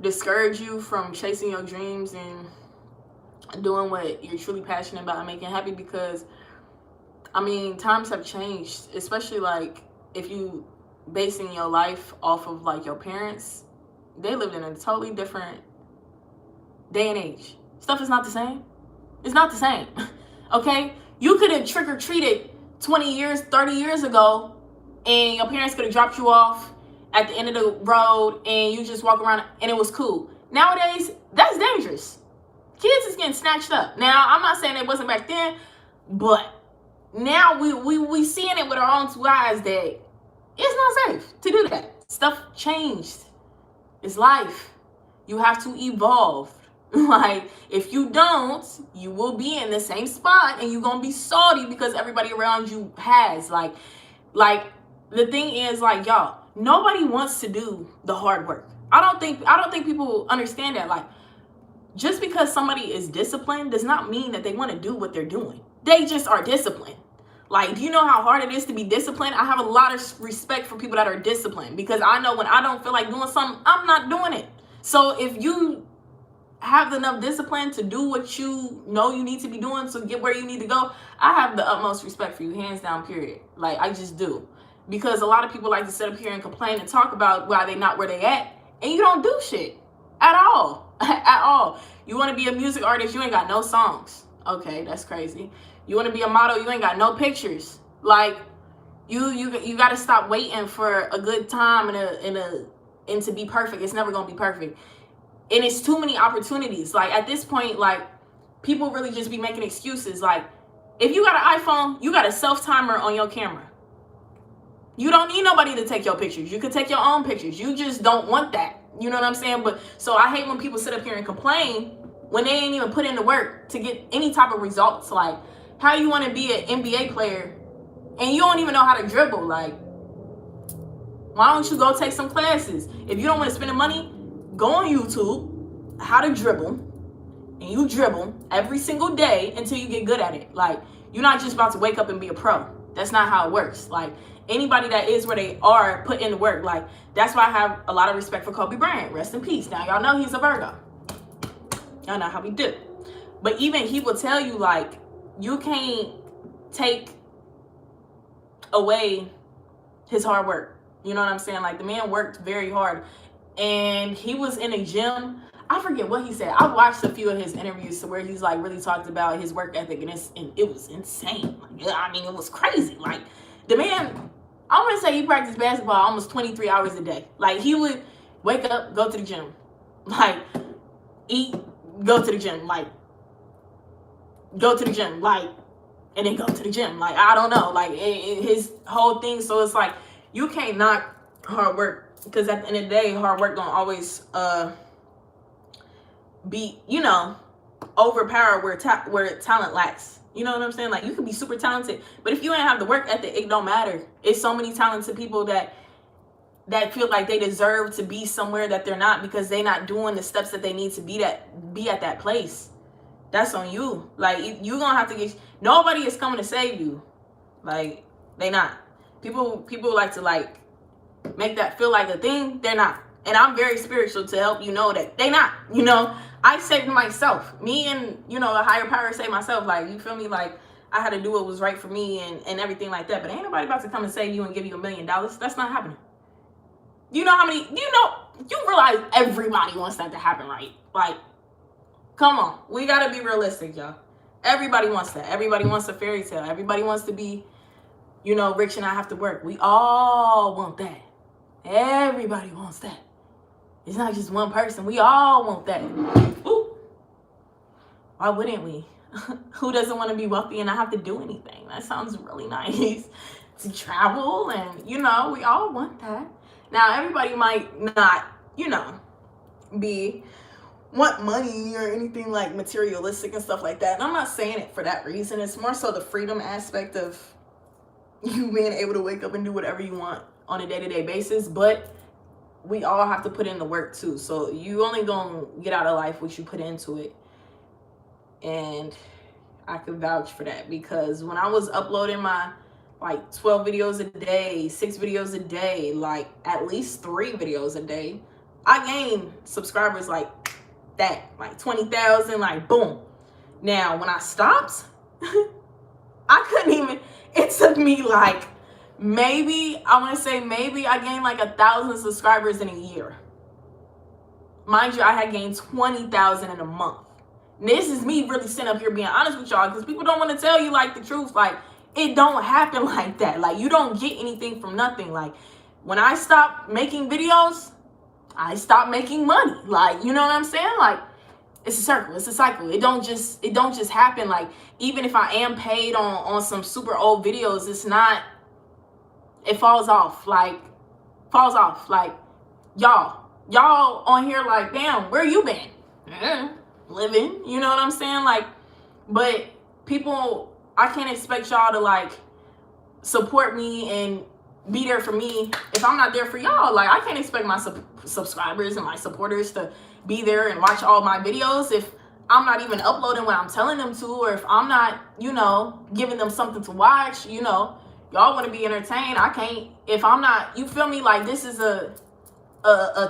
discourage you from chasing your dreams and doing what you're truly passionate about and making happy. Because, I mean, times have changed, especially, like, if you basing your life off of, like, your parents. They lived in a totally different day and age. Stuff is not the same. It's not the same. Okay? You could have trick-or-treated 20 years, 30 years ago, and your parents could have dropped you off at the end of the road, and you just walk around, and it was cool. Nowadays, that's dangerous. Kids is getting snatched up. Now, I'm not saying it wasn't back then, but now we seeing it with our own two eyes that it's not safe to do that. Stuff changed. It's life. You have to evolve. Like, if you don't, you will be in the same spot and you're going to be salty because everybody around you has. Like, the thing is, like, y'all, nobody wants to do the hard work. I don't think people understand that. Like, just because somebody is disciplined does not mean that they want to do what they're doing. They just are disciplined. Like, do you know how hard it is to be disciplined? I have a lot of respect for people that are disciplined, because I know when I don't feel like doing something, I'm not doing it. So if you have enough discipline to do what you know you need to be doing to get where you need to go, I have the utmost respect for you, hands down, period. Like, I just do. Because a lot of people like to sit up here and complain and talk about why they not where they at, and you don't do shit at all. At all. You want to be a music artist, you ain't got no songs. Okay, that's crazy. You want to be a model, you ain't got no pictures. Like, you got to stop waiting for a good time and to be perfect. It's never going to be perfect. And it's too many opportunities. Like, at this point, like, people really just be making excuses. Like, if you got an iPhone, you got a self-timer on your camera. You don't need nobody to take your pictures. You can take your own pictures. You just don't want that. You know what I'm saying? But so I hate when people sit up here and complain when they ain't even put in the work to get any type of results. Like, how you want to be an NBA player and you don't even know how to dribble? Like, why don't you go take some classes? If you don't want to spend the money, go on YouTube, how to dribble, and you dribble every single day until you get good at it. Like, you're not just about to wake up and be a pro. That's not how it works. Like, anybody that is where they are put in the work. Like, that's why I have a lot of respect for Kobe Bryant. Rest in peace. Now, y'all know he's a Virgo. Y'all know how we do. But even he will tell you, like, you can't take away his hard work. You know what I'm saying? Like, the man worked very hard. And he was in a gym. I forget what he said. I watched a few of his interviews to where he's like really talked about his work ethic, and it was insane. Like, I mean, it was crazy. Like, the man, I want to say he practiced basketball almost 23 hours a day. Like, he would wake up, go to the gym, like, eat, go to the gym, like, go to the gym, like, and then go to the gym. Like, I don't know, like, his whole thing. So it's like, you can't knock hard work. Because at the end of the day, hard work don't always be, you know, overpower where talent lacks. You know what I'm saying? Like, you can be super talented, but if you ain't have the work ethic, it don't matter. It's so many talented people that feel like they deserve to be somewhere that they're not because they're not doing the steps that they need to be at that place. That's on you. Like, you're gonna have to get. Nobody is coming to save you. Like, they not. People like to, like, make that feel like a thing. They're not. And I'm very spiritual to help you know that they not. You know, I saved myself. Me and, you know, a higher power saved myself. Like, you feel me? Like, I had to do what was right for me and everything like that. But ain't nobody about to come and save you and give you $1 million. That's not happening. You know how many, you realize everybody wants that to happen, right? Like, come on. We got to be realistic, y'all. Everybody wants that. Everybody wants a fairy tale. Everybody wants to be you know, rich and not have to work. We all want that. Everybody wants that. It's not just one person. We all want that. Ooh. Why wouldn't we? Who doesn't want to be wealthy and not have to do anything? That sounds really nice. To travel and, you know, we all want that. Now, everybody might not, you know, want money or anything like materialistic and stuff like that. And I'm not saying it for that reason. It's more so the freedom aspect of you being able to wake up and do whatever you want on a day-to-day basis. But we all have to put in the work too. So you only gonna get out of life what you put into it. And I could vouch for that, because when I was uploading my like 12 videos a day, 6 videos a day, like at least 3 videos a day, I gained subscribers like that, like 20,000, like boom. Now, when I stopped, I couldn't even, it took me like maybe I gained like 1,000 subscribers in a year. Mind you, I had gained 20,000 in a month. And this is me really sitting up here being honest with y'all, because people don't want to tell you like the truth. Like, it don't happen like that. Like, you don't get anything from nothing. Like, when I stopped making videos, I stopped making money. Like, you know what I'm saying? Like, it's a circle, it's a cycle. It don't just happen. Like, even if I am paid on some super old videos, it's not, it falls off. Like, y'all on here like, damn, where you been? Living, you know what I'm saying? Like, but people, I can't expect y'all to like support me and be there for me if I'm not there for y'all. Like, I can't expect my subscribers and my supporters to be there and watch all my videos if I'm not even uploading what I'm telling them to, or if I'm not, you know, giving them something to watch. You know, y'all want to be entertained. I can't, if I'm not, you feel me? Like, this is a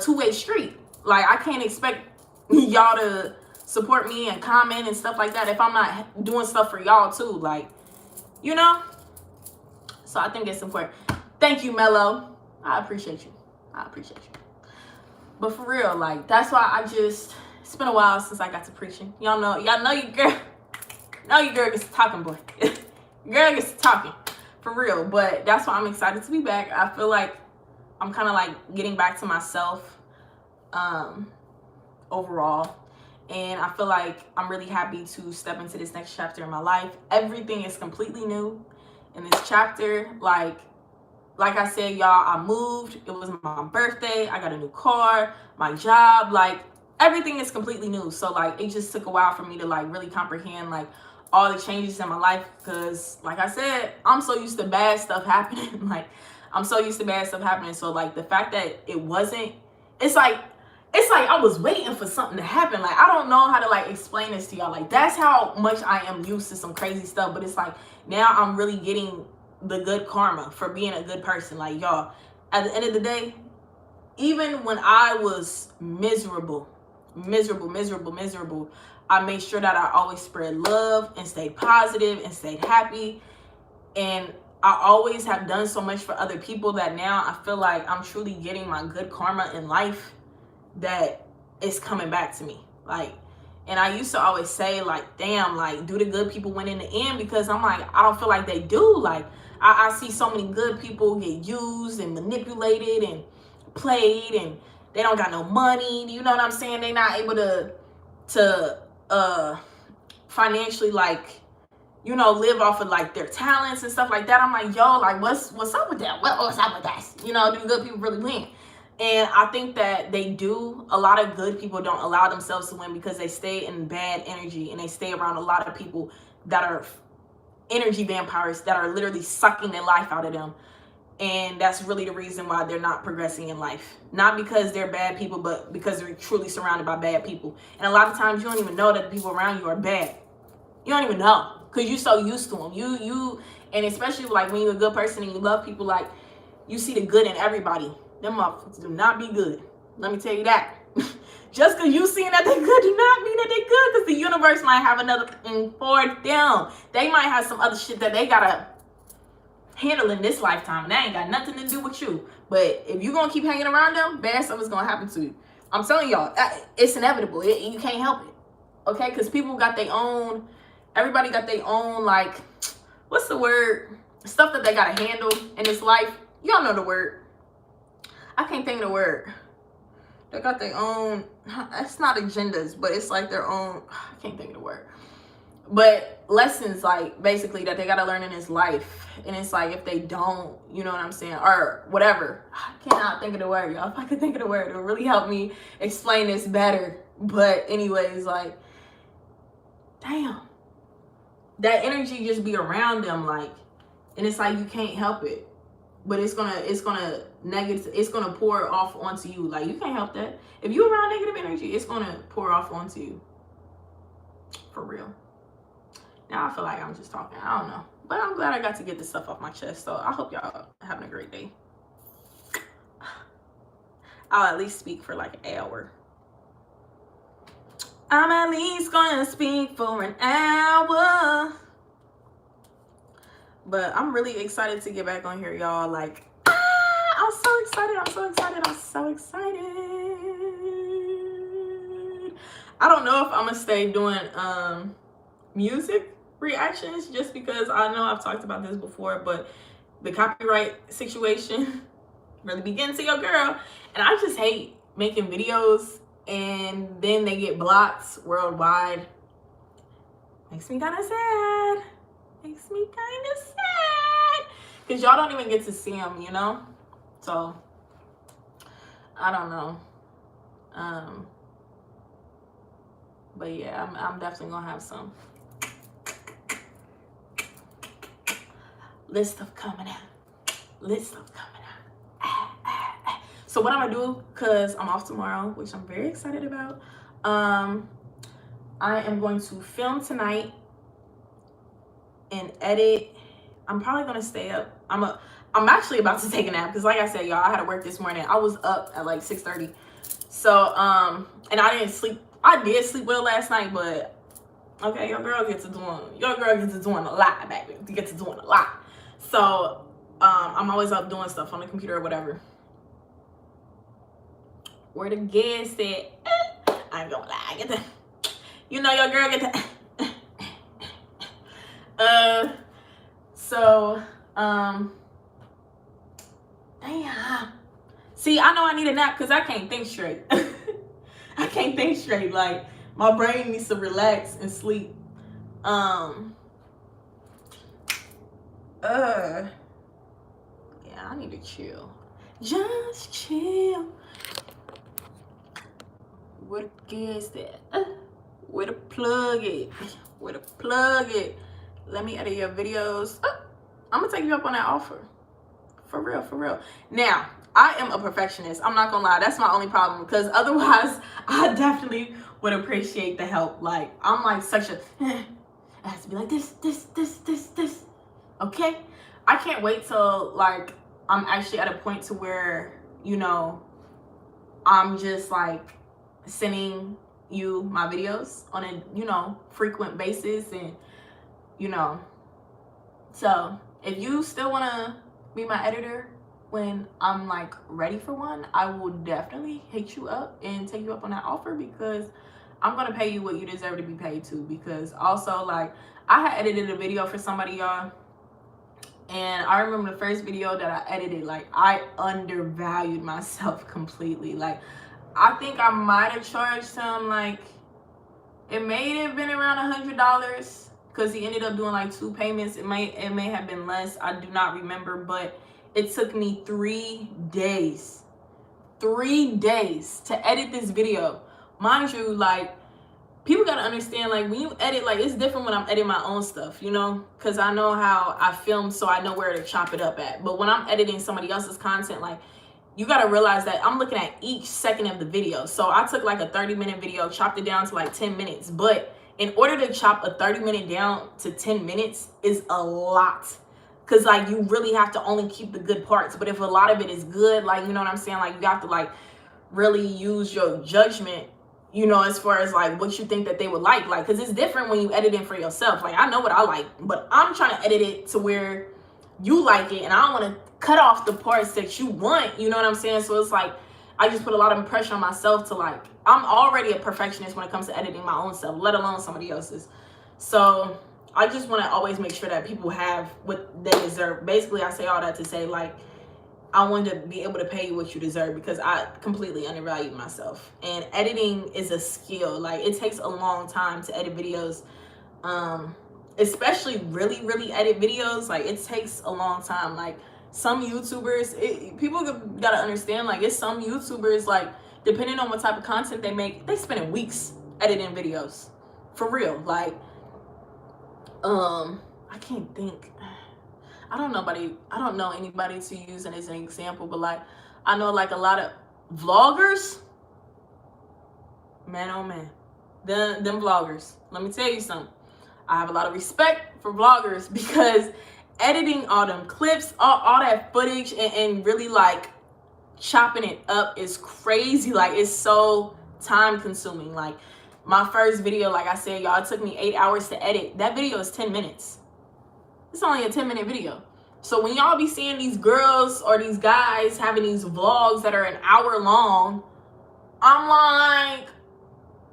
two-way street. Like, I can't expect y'all to support me and comment and stuff like that if I'm not doing stuff for y'all too. Like, you know? So I think it's important. Thank you, Mello. I appreciate you. But for real, like, that's why it's been a while since I got to preaching. Y'all know your girl. Your girl gets to talking, boy. Girl gets to talking. For real. But that's why I'm excited to be back. I feel like I'm kind of like getting back to myself overall. And I feel like I'm really happy to step into this next chapter in my life. Everything is completely new in this chapter. Like I said, y'all, I moved. It was my birthday. I got a new car, my job. Like, everything is completely new. So, like, it just took a while for me to, like, really comprehend, like, all the changes in my life. Because, like I said, I'm so used to bad stuff happening. So, like, the fact that it wasn't, it's like I was waiting for something to happen. Like, I don't know how to like explain this to y'all. Like, that's how much I am used to some crazy stuff. But it's like, now I'm really getting the good karma for being a good person. Like, y'all, at the end of the day, even when I was miserable, I made sure that I always spread love and stayed positive and stayed happy. And I always have done so much for other people that now I feel like I'm truly getting my good karma in life, that it's coming back to me. Like, and I used to always say, like, damn, like, do the good people win in the end? Because I'm like, I don't feel like they do. Like, I see so many good people get used and manipulated and played, and they don't got no money. You know what I'm saying? They not able to financially, like, you know, live off of like their talents and stuff like that. I'm like, yo, like, what's up with that? What's up with that? You know, do good people really win? And I think that they do. A lot of good people don't allow themselves to win because they stay in bad energy, and they stay around a lot of people that are energy vampires that are literally sucking their life out of them. And that's really the reason why they're not progressing in life. Not because they're bad people, but because they're truly surrounded by bad people. And a lot of times you don't even know that the people around you are bad. You don't even know, because you're so used to them. And especially like when you're a good person and you love people, like, you see the good in everybody. Them motherfuckers do not be good. Let me tell you that. Just because you seeing that they good do not mean that they good, because the universe might have another thing for them. They might have some other shit that they gotta handle in this lifetime, and that ain't got nothing to do with you. But if you're gonna keep hanging around them, bad stuff is gonna happen to you. I'm telling y'all, it's inevitable. You can't help it. Okay? Because people got their own, everybody got their own, like, what's the word? stuff that they gotta handle in this life. Y'all know the word. I can't think of the word. They got their own, it's not agendas, but it's like their own, I can't think of the word. But lessons, like, basically, that they got to learn in his life. And it's like, if they don't, you know what I'm saying? Or whatever. I cannot think of the word, y'all. If I could think of the word, it would really help me explain this better. But anyways, like, damn. That energy just be around them, like, and it's like, you can't help it. But it's gonna pour off onto you. Like, you can't help that. If you're around negative energy, it's gonna pour off onto you. For real. Now I feel like I'm just talking. I don't know. But I'm glad I got to get this stuff off my chest. So I hope y'all having a great day. I'll at least speak for like an hour. I'm at least gonna speak for an hour. But I'm really excited to get back on here, y'all. Like, I'm so excited. I'm so excited. I'm so excited. I don't know if I'm gonna stay doing music reactions, just because I know I've talked about this before, but the copyright situation really be getting to your girl, and I just hate making videos and then they get blocked worldwide. Makes me kind of sad. Makes me kind of sad, because y'all don't even get to see them, you know? So I don't know. But yeah, I'm definitely gonna have some list of coming out. So what I'm gonna do, because I'm off tomorrow, which I'm very excited about, I am going to film tonight and edit. I'm probably gonna stay up. I'm actually about to take a nap, because like I said, y'all, I had to work this morning. I was up at like 6:30. So and I didn't sleep. I did sleep well last night, but okay, your girl gets to doing a lot, baby. You get to doing a lot. So I'm always up doing stuff on the computer or whatever. Where the gas at? I ain't gonna lie. Get the, you know, your girl get the. Damn. See, I know I need a nap because I can't think straight. I can't think straight. Like, my brain needs to relax and sleep. Yeah, I need to chill. Just chill. Where the gas at? Where the plug at? Where the plug at? Let me edit your videos. I'm gonna take you up on that offer. For real, for real. Now, I am a perfectionist. I'm not gonna lie. That's my only problem, because otherwise, I definitely would appreciate the help. Like, I'm like such a, it has to be like this. Okay? I can't wait till, like, I'm actually at a point to where, you know, I'm just like sending you my videos on a, you know, frequent basis, and, you know, so if you still want to be my editor when I'm like ready for one, I will definitely hit you up and take you up on that offer, because I'm gonna pay you what you deserve to be paid to. Because also, like, I had edited a video for somebody, y'all, and I remember the first video that I edited, like, I undervalued myself completely. Like, I think I might have charged him, like, it may have been around $100, because he ended up doing like 2 payments. It may have been less. I do not remember, but it took me 3 days. 3 days to edit this video. Mind you, like, people gotta understand, like, when you edit, like, it's different when I'm editing my own stuff, you know, because I know how I film, so I know where to chop it up at. But when I'm editing somebody else's content, like, you gotta realize that I'm looking at each second of the video. So I took like a 30-minute video, chopped it down to like 10 minutes. But in order to chop a 30-minute down to 10 minutes is a lot. Cause like, you really have to only keep the good parts. But if a lot of it is good, like, you know what I'm saying? Like, you have to like really use your judgment, you know, as far as like what you think that they would like. Like, cause it's different when you edit it for yourself. Like, I know what I like, but I'm trying to edit it to where you like it, and I don't want to cut off the parts that you want, you know what I'm saying? So it's like, I just put a lot of pressure on myself to, like, I'm already a perfectionist when it comes to editing my own stuff, let alone somebody else's. So I just want to always make sure that people have what they deserve. Basically, I say all that to say, like, I wanted to be able to pay you what you deserve because I completely undervalued myself. And editing is a skill. Like, it takes a long time to edit videos. Especially really edit videos. Like, it takes a long time. Like, some YouTubers, people gotta understand, like, it's some YouTubers, like, depending on what type of content they make, they spend weeks editing videos. For real. Like, I can't think. I don't know anybody to use as an example, but like, I know like a lot of vloggers, man, oh man, them vloggers. Let me tell you something. I have a lot of respect for vloggers because editing all them clips, all that footage, and really like chopping it up is crazy. Like, it's so time consuming. Like, my first video, like I said, y'all, it took me 8 hours to edit. That video is 10 minutes. It's only a 10-minute video. So when y'all be seeing these girls or these guys having these vlogs that are an hour long, I'm like,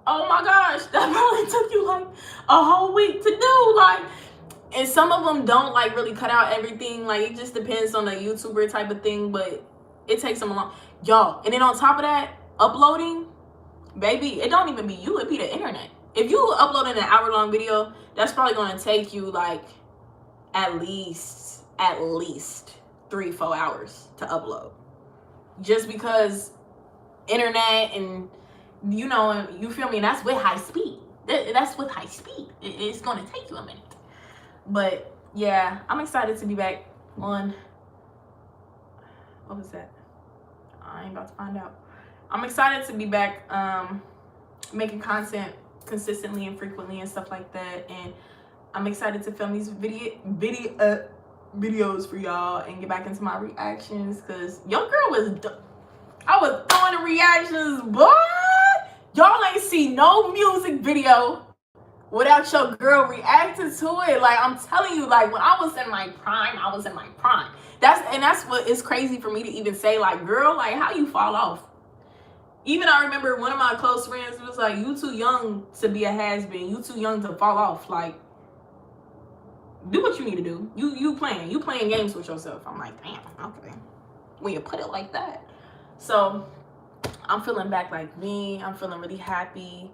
oh my gosh, that probably took you like a whole week to do. Like, and some of them don't like really cut out everything. Like, it just depends on the YouTuber type of thing, but it takes them a long, y'all. And then on top of that, uploading, baby, it don't even be you, it be the internet. If you uploading an hour-long video, that's probably going to take you like at least 3-4 hours to upload, just because internet and you feel me. And that's with high speed. That's with high speed. It's going to take you a minute. But yeah, I'm excited to be back on, what was that? I ain't about to find out. I'm excited to be back making content consistently and frequently and stuff like that. And I'm excited to film these videos for y'all and get back into my reactions, because your girl I was throwing the reactions, boy. Y'all ain't see no music video without your girl reacting to it. Like, I'm telling you, like, when I was in my prime, I was in my prime. That's what is crazy for me to even say, like, girl, like, how you fall off? Even I remember one of my close friends was like, you too young to be a has-been. You too young to fall off. Like, do what you need to do. You playing games with yourself. I'm like, damn, okay. When you put it like that. So I'm feeling back like me. I'm feeling really happy.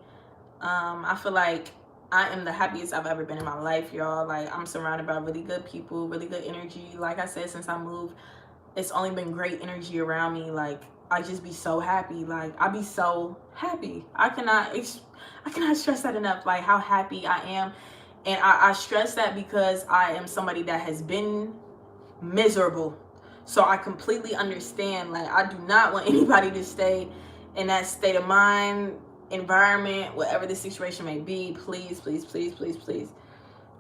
I feel like I am the happiest I've ever been in my life, y'all. Like, I'm surrounded by really good people, really good energy. Like I said, since I moved, it's only been great energy around me. Like, I just be so happy. Like, I be so happy. I cannot stress that enough, like how happy I am. And I stress that because I am somebody that has been miserable. So I completely understand. Like, I do not want anybody to stay in that state of mind, environment, whatever the situation may be. Please, please, please, please, please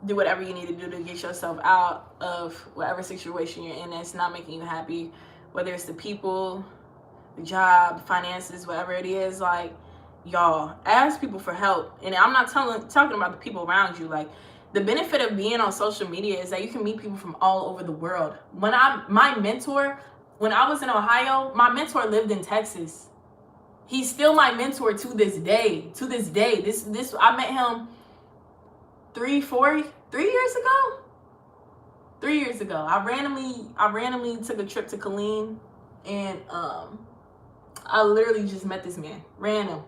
do whatever you need to do to get yourself out of whatever situation you're in that's not making you happy. Whether it's the people, the job, finances, whatever it is. Like, y'all, ask people for help. And I'm not talking about the people around you. Like, the benefit of being on social media is that you can meet people from all over the world. My mentor, when I was in Ohio, my mentor lived in Texas. He's still my mentor to this day. This I met him 3 years ago. 3 years ago. I randomly took a trip to Killeen, and I literally just met this man. Random.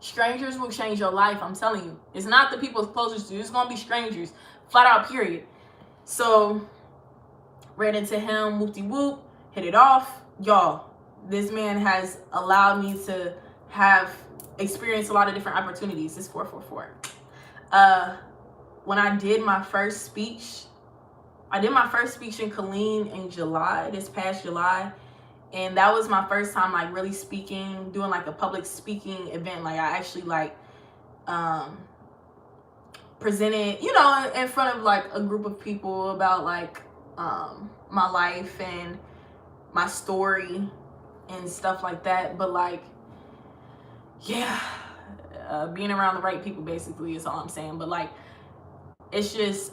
Strangers will change your life, I'm telling you. It's not the people closest to you. It's gonna be strangers. Flat out, period. So, ran into him, whoop-de-whoop, hit it off. Y'all, this man has allowed me to have experienced a lot of different opportunities. It's 444. When I did my first speech, in Killeen in July, this past July. And that was my first time, like, really speaking, doing like a public speaking event. Like, I actually like presented, in front of like a group of people about like my life and my story and stuff like that. But like, yeah, being around the right people basically is all I'm saying. But like, it's just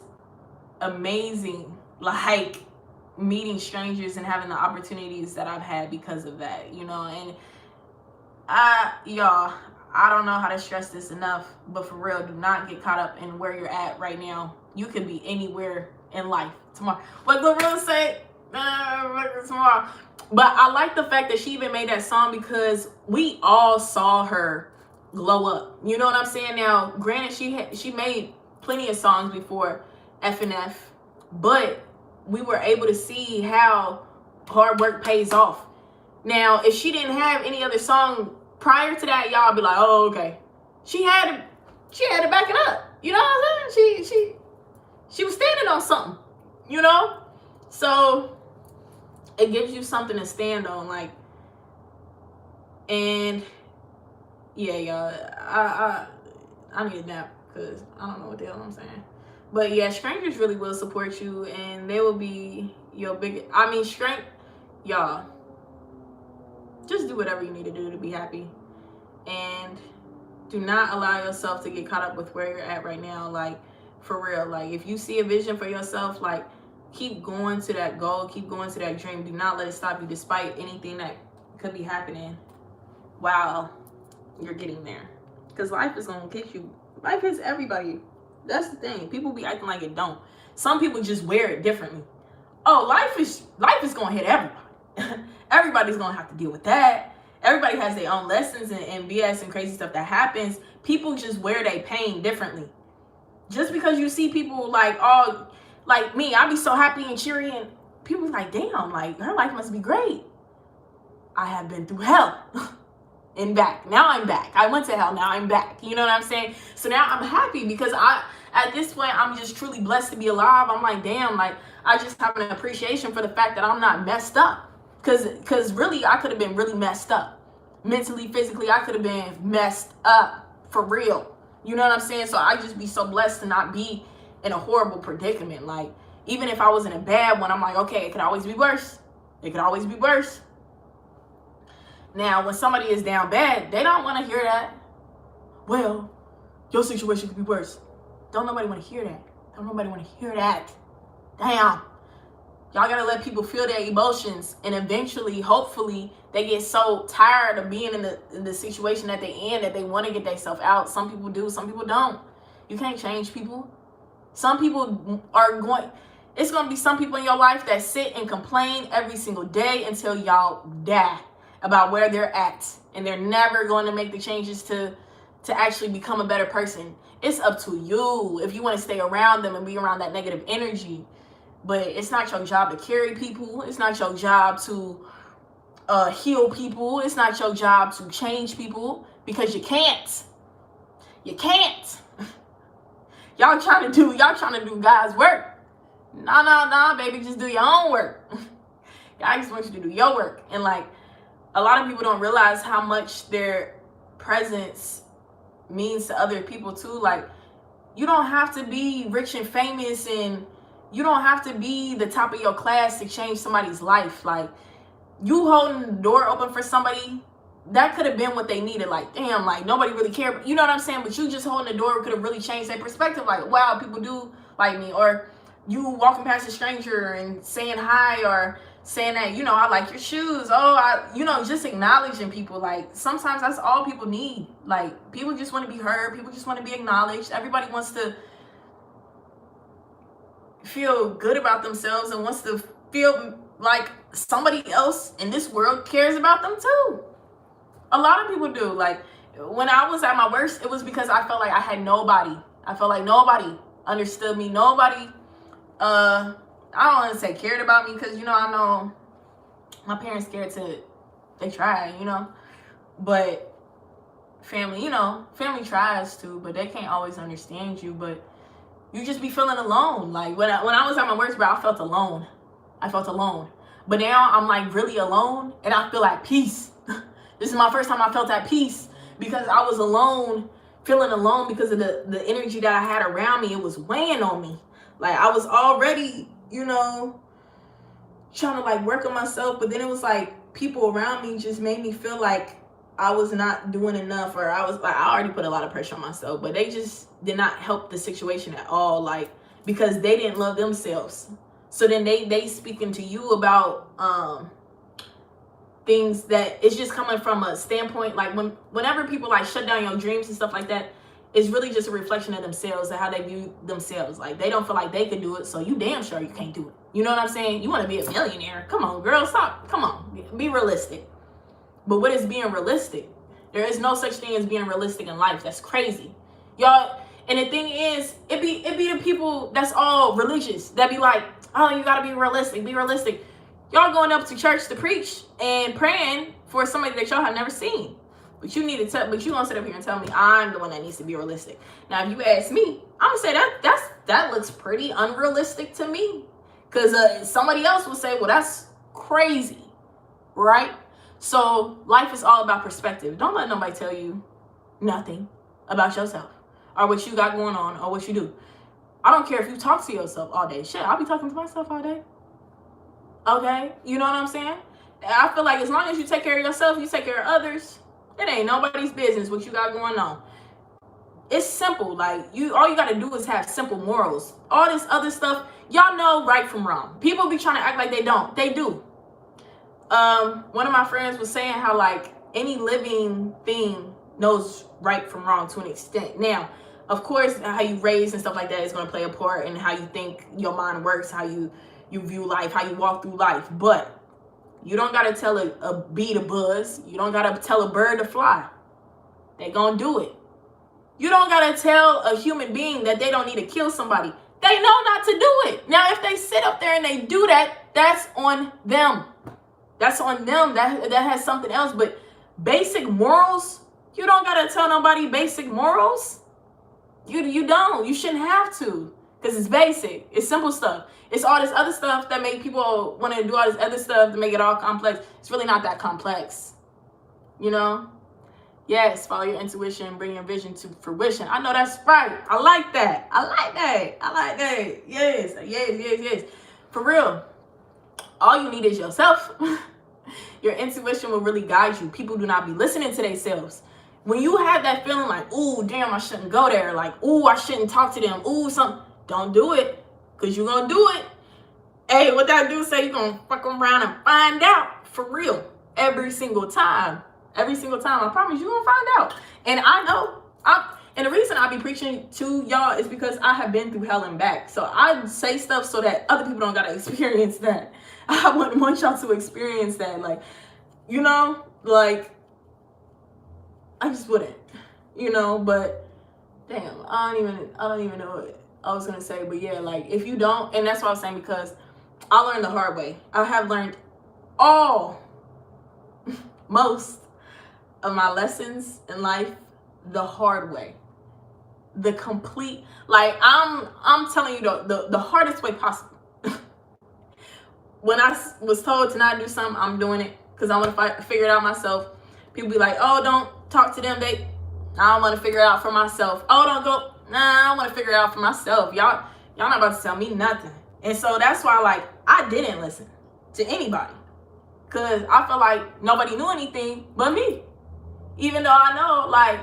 amazing, like, meeting strangers and having the opportunities that I've had because of that, and I don't know how to stress this enough, but for real, do not get caught up in where you're at right now. You can be anywhere in life tomorrow. What the real say? Tomorrow. But I like the fact that she even made that song because we all saw her glow up. You know what I'm saying? Now, granted, she made plenty of songs before FNF, but we were able to see how hard work pays off. Now, if she didn't have any other song prior to that, y'all be like, oh, okay. She had to back it up. You know what I'm saying? She was standing on something, you know? So it gives you something to stand on, like, and yeah, y'all, I need a nap because I don't know what the hell I'm saying. But yeah, strangers really will support you, and they will be your big, strength, y'all. Just do whatever you need to do to be happy, and do not allow yourself to get caught up with where you're at right now. Like, for real, like, if you see a vision for yourself, like, keep going to that goal, keep going to that dream. Do not let it stop you despite anything that could be happening while you're getting there, because life is gonna kick you. Life hits everybody. That's the thing. People be acting like it don't. Some people just wear it differently. Oh, life is gonna hit everybody. Everybody's gonna have to deal with that. Everybody has their own lessons and BS and crazy stuff that happens. People just wear their pain differently. Just because you see people like, oh, like me, I be so happy and cheery, and people like, damn, like, her life must be great. I have been through hell and back. Now I'm back. I went to hell. Now I'm back. You know what I'm saying? So now I'm happy because at this point, I'm just truly blessed to be alive. I'm like, damn, like, I just have an appreciation for the fact that I'm not messed up. Because really, I could have been really messed up. Mentally, physically, I could have been messed up for real. You know what I'm saying? So I just be so blessed to not be in a horrible predicament. Like, even if I was in a bad one, I'm like, okay, it could always be worse. It could always be worse. Now, when somebody is down bad, they don't want to hear that. Well, your situation could be worse. Don't nobody want to hear that. Don't nobody want to hear that. Damn. Y'all got to let people feel their emotions, and eventually, hopefully, they get so tired of being in the situation that they in that they want to get themselves out. Some people do, some people don't. You can't change people. Some people are going, it's going to be some people in your life that sit and complain every single day until y'all die about where they're at, and they're never going to make the changes to actually become a better person. It's up to you if you want to stay around them and be around that negative energy. But it's not your job to carry people. It's not your job to heal people. It's not your job to change people, because you can't. You can't. Y'all trying to do God's work. Nah, baby, just do your own work. God just wants you to do your work. And like, a lot of people don't realize how much their presence means to other people too. Like, you don't have to be rich and famous, and you don't have to be the top of your class to change somebody's life. Like, you holding the door open for somebody, that could have been what they needed. Like, damn, like, nobody really cared. You know what I'm saying? But you just holding the door could have really changed their perspective. Like, wow, people do like me. Or you walking past a stranger and saying hi, or saying that, you know, I like your shoes. Oh, just acknowledging people. Like, sometimes that's all people need. Like, people just want to be heard. People just want to be acknowledged. Everybody wants to feel good about themselves and wants to feel like somebody else in this world cares about them too. A lot of people do. Like, when I was at my worst, it was because I felt like I had nobody. I felt like nobody understood me. Nobody, I don't want to say cared about me, because, you know, I know my parents scared to, they try, you know, but family tries to, but they can't always understand you. But you just be feeling alone. Like, when I was at my worst, bro, I felt alone. But now I'm like really alone, and I feel at peace. This is my first time I felt at peace, because I was alone, feeling alone because of the energy that I had around me. It was weighing on me. Like, I was already, trying to like work on myself, but then it was like people around me just made me feel like I was not doing enough, or I was like, I already put a lot of pressure on myself, but they just did not help the situation at all. Like, because they didn't love themselves. So then they speaking to you about things that it's just coming from a standpoint, like whenever people like shut down your dreams and stuff like that, it's really just a reflection of themselves and how they view themselves. Like they don't feel like they can do it, so you damn sure you can't do it. You know what I'm saying? You want to be a millionaire? Come on, girl, stop. Come on, be realistic. But what is being realistic? There is no such thing as being realistic in life. That's crazy, y'all. And the thing is, it be the people that's all religious that be like, oh, you gotta be realistic, be realistic. Y'all going up to church to preach and praying for somebody that y'all have never seen. But you need to tell, but you gonna sit up here and tell me I'm the one that needs to be realistic. Now, if you ask me, I'm gonna say that looks pretty unrealistic to me. Cause somebody else will say, well, that's crazy, right? So life is all about perspective. Don't let nobody tell you nothing about yourself or what you got going on or what you do. I don't care if you talk to yourself all day. Shit, I'll be talking to myself all day. Okay? You know what I'm saying? I feel like as long as you take care of yourself, you take care of others, it ain't nobody's business what you got going on. It's simple. Like, all you got to do is have simple morals. All this other stuff, y'all know right from wrong. People be trying to act like they don't. They do. One of my friends was saying how, like, any living thing knows right from wrong to an extent. Now, of course, how you raise and stuff like that is going to play a part in how you think your mind works, how you view life, how you walk through life. But you don't got to tell a bee to buzz. You don't got to tell a bird to fly. They going to do it. You don't got to tell a human being that they don't need to kill somebody. They know not to do it. Now, if they sit up there and they do that, that's on them. That's on them. That has something else. But basic morals, you don't got to tell nobody basic morals. You don't. You shouldn't have to. Because it's basic. It's simple stuff. It's all this other stuff that make people want to do all this other stuff to make it all complex. It's really not that complex. You know? Yes, follow your intuition, bring your vision to fruition. I know that's right. I like that. I like that. I like that. Yes, yes, yes, yes. For real. All you need is yourself. Your intuition will really guide you. People do not be listening to themselves. When you have that feeling like, ooh, damn, I shouldn't go there. Like, ooh, I shouldn't talk to them. Ooh, something. Don't do it. Because you're going to do it. Hey, what that dude say, you're going to fuck around and find out. For real. Every single time. Every single time. I promise you're going to find out. And I know. And the reason I be preaching to y'all is because I have been through hell and back. So I say stuff so that other people don't got to experience that. I want y'all to experience that. Like, you know, like, I just wouldn't, you know, but damn, I don't even know what I was going to say. But yeah, like, if you don't, and that's what I was saying, because I learned the hard way. I have learned most of my lessons in life the hard way. The complete, like, I'm telling you the hardest way possible. When I was told to not do something, I'm doing it because I want to figure it out myself. People be like, oh, don't talk to them. I don't want to figure it out for myself. Oh, don't go. Nah, I want to figure it out for myself. Y'all not about to tell me nothing. And so that's why, like, I didn't listen to anybody. Because I feel like nobody knew anything but me. Even though I know, like,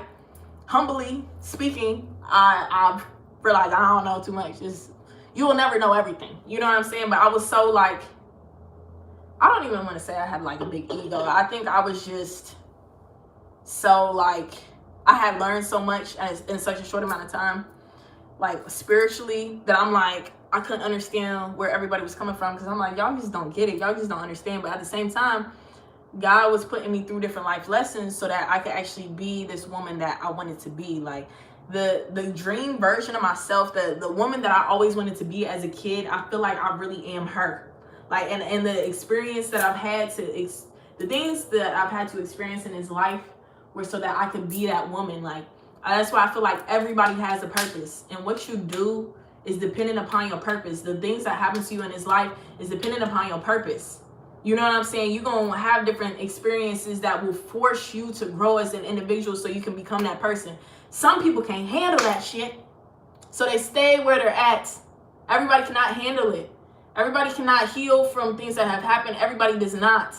humbly speaking, I realized I don't know too much. You will never know everything. You know what I'm saying? But I was so, like, I don't even want to say I had, like, a big ego. I think I was just so, like, I had learned so much in such a short amount of time, like, spiritually, that I'm like, I couldn't understand where everybody was coming from, because I'm like, y'all just don't get it. Y'all just don't understand. But at the same time, God was putting me through different life lessons so that I could actually be this woman that I wanted to be. Like, the dream version of myself, the woman that I always wanted to be as a kid, I feel like I really am her. Like, and the experience that I've had the things that I've had to experience in this life were so that I could be that woman. Like, that's why I feel like everybody has a purpose, and what you do is dependent upon your purpose. The things that happen to you in this life is dependent upon your purpose. You know what I'm saying? You're going to have different experiences that will force you to grow as an individual so you can become that person. Some people can't handle that shit, so they stay where they're at. Everybody cannot handle it. Everybody cannot heal from things that have happened. Everybody does not.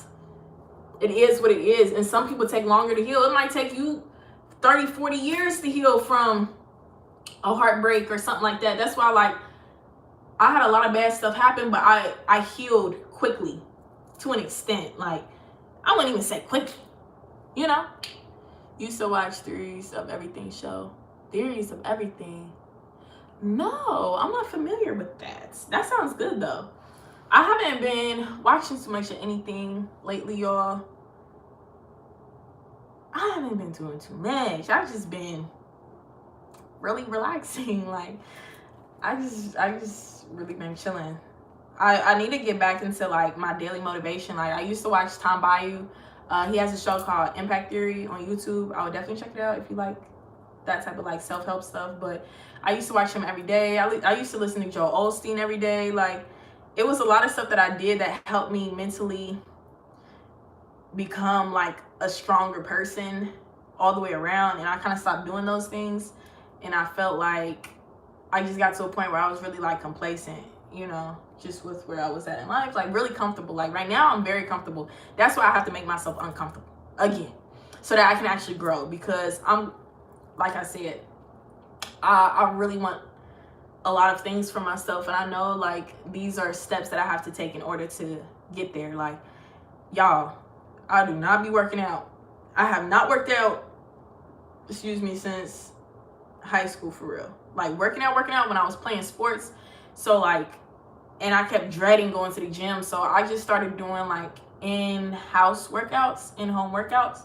It is what it is. And some people take longer to heal. It might take you 30, 40 years to heal from a heartbreak or something like that. That's why, like, I had a lot of bad stuff happen, but I healed quickly to an extent. Like, I wouldn't even say quickly, you know. Used to watch Theories of Everything show. Theories of Everything. No, I'm not familiar with that. That sounds good though. I haven't been watching too much of anything lately, y'all. I haven't been doing too much. I've just been really relaxing. Like I just really been chilling. I need to get back into like my daily motivation. Like I used to watch Tom Bayou. He has a show called Impact Theory on YouTube. I would definitely check it out if you like that type of like self-help stuff. But I used to watch him every day. I used to listen to Joel Osteen every day. Like it was a lot of stuff that I did that helped me mentally become like a stronger person all the way around. And I kind of stopped doing those things. And I felt like I just got to a point where I was really like complacent, you know, just with where I was at in life, like really comfortable. Like right now I'm very comfortable. That's why I have to make myself uncomfortable again so that I can actually grow, because I'm, like I said, I really want a lot of things for myself. And I know like these are steps that I have to take in order to get there. Like y'all, I do not be working out. I have not worked out, since high school for real. Like working out when I was playing sports. So like, and I kept dreading going to the gym. So I just started doing like in-house workouts, in-home workouts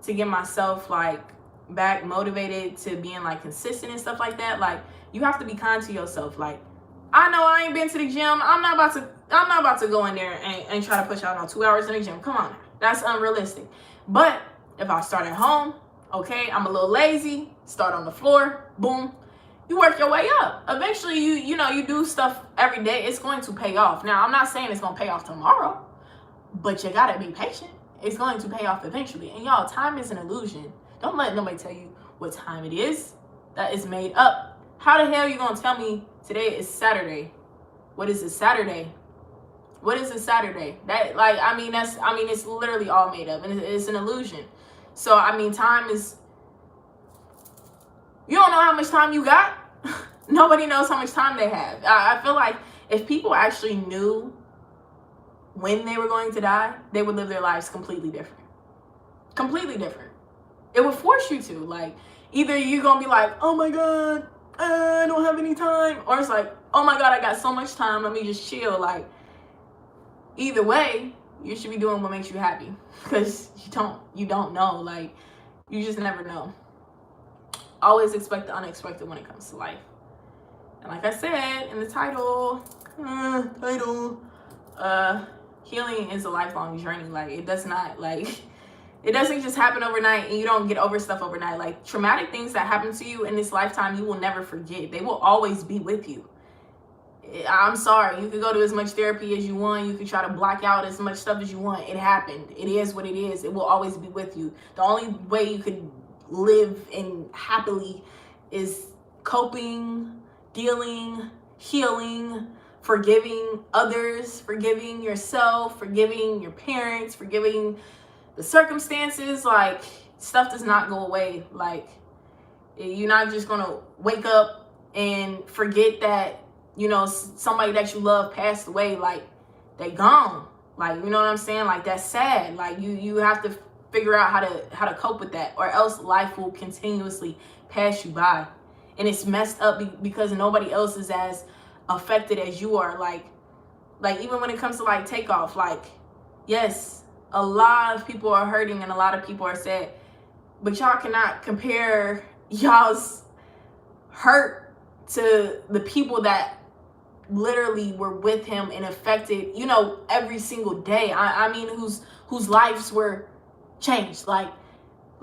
to get myself like back motivated to being like consistent and stuff like that. Like you have to be kind to yourself. Like I know I ain't been to the gym. I'm not about to go in there and try to push out on 2 hours in the gym. Come on, that's unrealistic. But if I start at home, okay, I'm a little lazy, start on the floor, boom, you work your way up. Eventually, you do stuff every day, it's going to pay off. Now, I'm not saying it's going to pay off tomorrow, but you got to be patient. It's going to pay off eventually. And y'all, time is an illusion. Don't let nobody tell you what time it is. That is made up. How the hell are you going to tell me today is Saturday? What is it, Saturday? What is a Saturday? That, like, it's literally all made up, and it's an illusion. So, time is, you don't know how much time you got. Nobody knows how much time they have. I feel like if people actually knew when they were going to die, they would live their lives completely different. Completely different. It would force you to. Like, either you're going to be like, oh my God, I don't have any time. Or it's like, oh my God, I got so much time. Let me just chill. Like, either way, you should be doing what makes you happy. Because you don't know. Like, you just never know. Always expect the unexpected when it comes to life. And like I said in the title, healing is a lifelong journey. Like it doesn't just happen overnight, and you don't get over stuff overnight. Like traumatic things that happen to you in this lifetime, you will never forget. They will always be with you. I'm sorry, you could go to as much therapy as you want. You could try to block out as much stuff as you want. It happened. It is what it is. It will always be with you. The only way you could live and happily is coping, dealing, healing, forgiving others, forgiving yourself, forgiving your parents, forgiving the circumstances. Like stuff does not go away. Like you're not just gonna wake up and forget that somebody that you love passed away. Like they gone. Like you know what I'm saying? Like that's sad. Like you have to figure out how to cope with that, or else life will continuously pass you by. And it's messed up because nobody else is as affected as you are. Like even when it comes to like takeoff, like yes, a lot of people are hurting and a lot of people are sad, but y'all cannot compare y'all's hurt to the people that literally were with him and affected every single day. Whose lives were changed. Like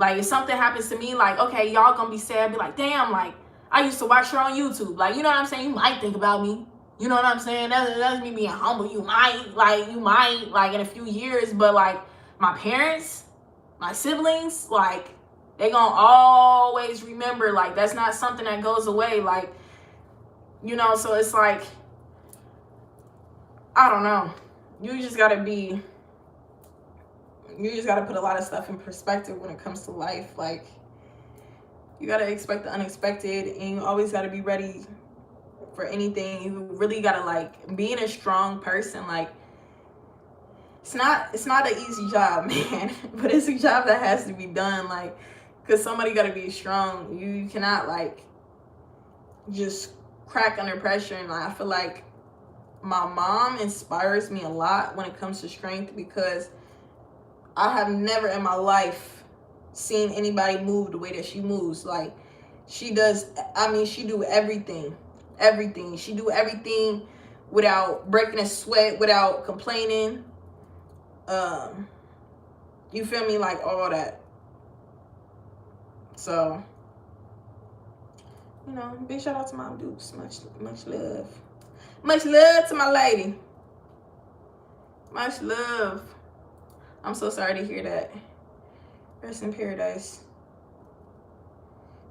if something happens to me, like okay, y'all gonna be sad, be like damn, like I used to watch her on YouTube. Like you know what I'm saying, you might think about me, you know what I'm saying, that's me being humble. You might like in a few years, but like my parents, my siblings, like they gonna always remember. Like that's not something that goes away. Like so it's like I don't know, you just gotta put a lot of stuff in perspective when it comes to life. Like you gotta expect the unexpected, and you always gotta be ready for anything. You really gotta like being a strong person. Like it's not an easy job, man. But it's a job that has to be done, like, because somebody got to be strong. You cannot, like, just crack under pressure. And like, I feel like my mom inspires me a lot when it comes to strength, because I have never in my life seen anybody move the way that she moves. Like, she does, I mean, she do everything. She do everything without breaking a sweat, without complaining. You feel me? Like, all that. So, you know, big shout out to Mom Dukes. Much love. Much love to my lady. Much love. I'm so sorry to hear that. Rest in paradise.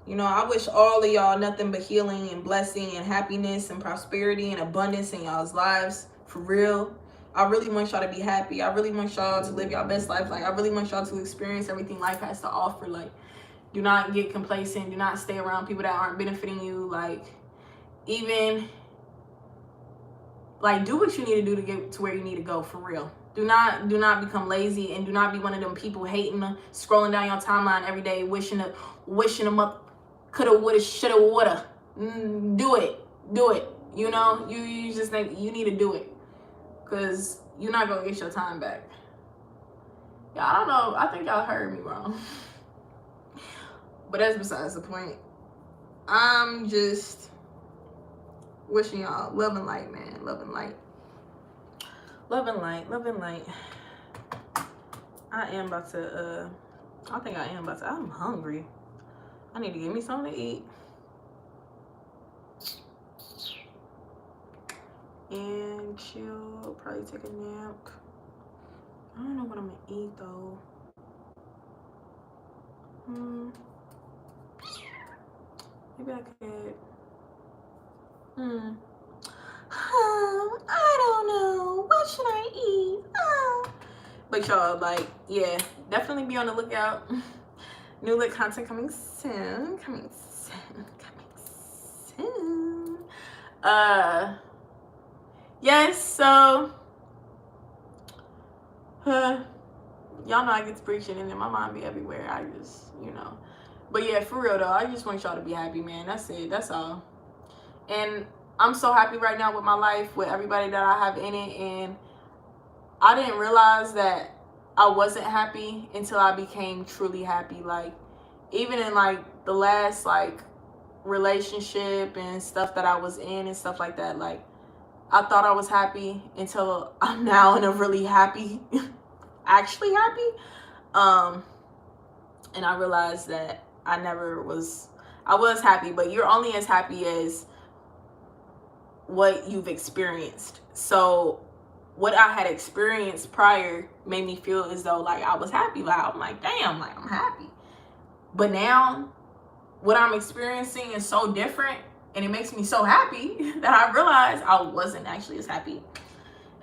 You know, I wish all of y'all nothing but healing and blessing and happiness and prosperity and abundance in y'all's lives. For real. I really want y'all to be happy. I really want y'all to live y'all best life. Like, I really want y'all to experience everything life has to offer. Like, do not get complacent. Do not stay around people that aren't benefiting you. Like, even, like, do what you need to do to get to where you need to go, for real. Do not become lazy, and do not be one of them people hating, scrolling down your timeline every day, wishing them up, coulda, woulda, shoulda, woulda. Do it. You know, you just think you need to do it, because you're not gonna get your time back. Yeah, I don't know. I think y'all heard me wrong. But that's besides the point. I'm just wishing y'all love and light, man. Love and light. Love and light. I am about to, I'm hungry. I need to get me something to eat. And chill, probably take a nap. I don't know what I'm gonna eat though. Maybe I could. I don't know. What should I eat? But y'all, like, yeah, definitely be on the lookout. New lit content coming soon. Yes, so y'all know I get to preaching and then my mind be everywhere. I just, you know. But yeah, for real though, I just want y'all to be happy, man. That's it. That's all. And I'm so happy right now with my life, with everybody that I have in it. And I didn't realize that I wasn't happy until I became truly happy. Like, even in like the last like relationship and stuff that I was in and stuff like that, like, I thought I was happy until I'm now in a really happy, actually happy. And I realized that I was happy, but you're only as happy as what you've experienced. So what I had experienced prior made me feel as though like I was happy. Like, I'm like, damn, like, I'm happy. But now what I'm experiencing is so different, and it makes me so happy that I realized I wasn't actually as happy